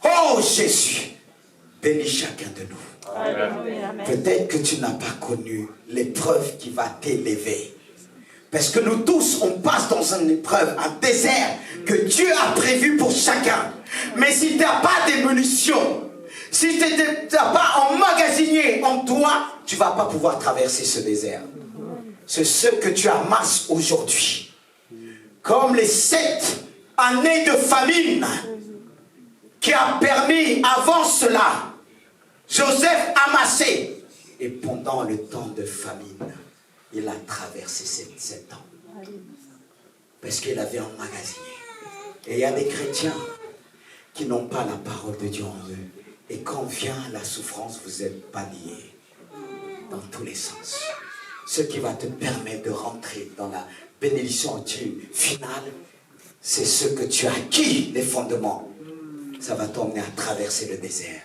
Oh Jésus, bénis chacun de nous. Peut-être que tu n'as pas connu l'épreuve qui va t'élever. Parce que nous tous, on passe dans une épreuve, un désert que Dieu a prévu pour chacun. Mais si tu n'as pas des munitions, si tu n'as pas emmagasiné en toi, tu ne vas pas pouvoir traverser ce désert. C'est ce que tu amasses aujourd'hui. Comme les 7 années de famine qui a permis avant cela Joseph amassé. Et pendant le temps de famine, il a traversé 7 ans. Parce qu'il avait emmagasiné. Et il y a des chrétiens qui n'ont pas la parole de Dieu en eux. Et quand vient la souffrance, vous êtes balayés dans tous les sens. ce qui va te permettre de rentrer dans la bénédiction finale, c'est ce que tu as acquis, les fondements. Ça va t'emmener à traverser le désert.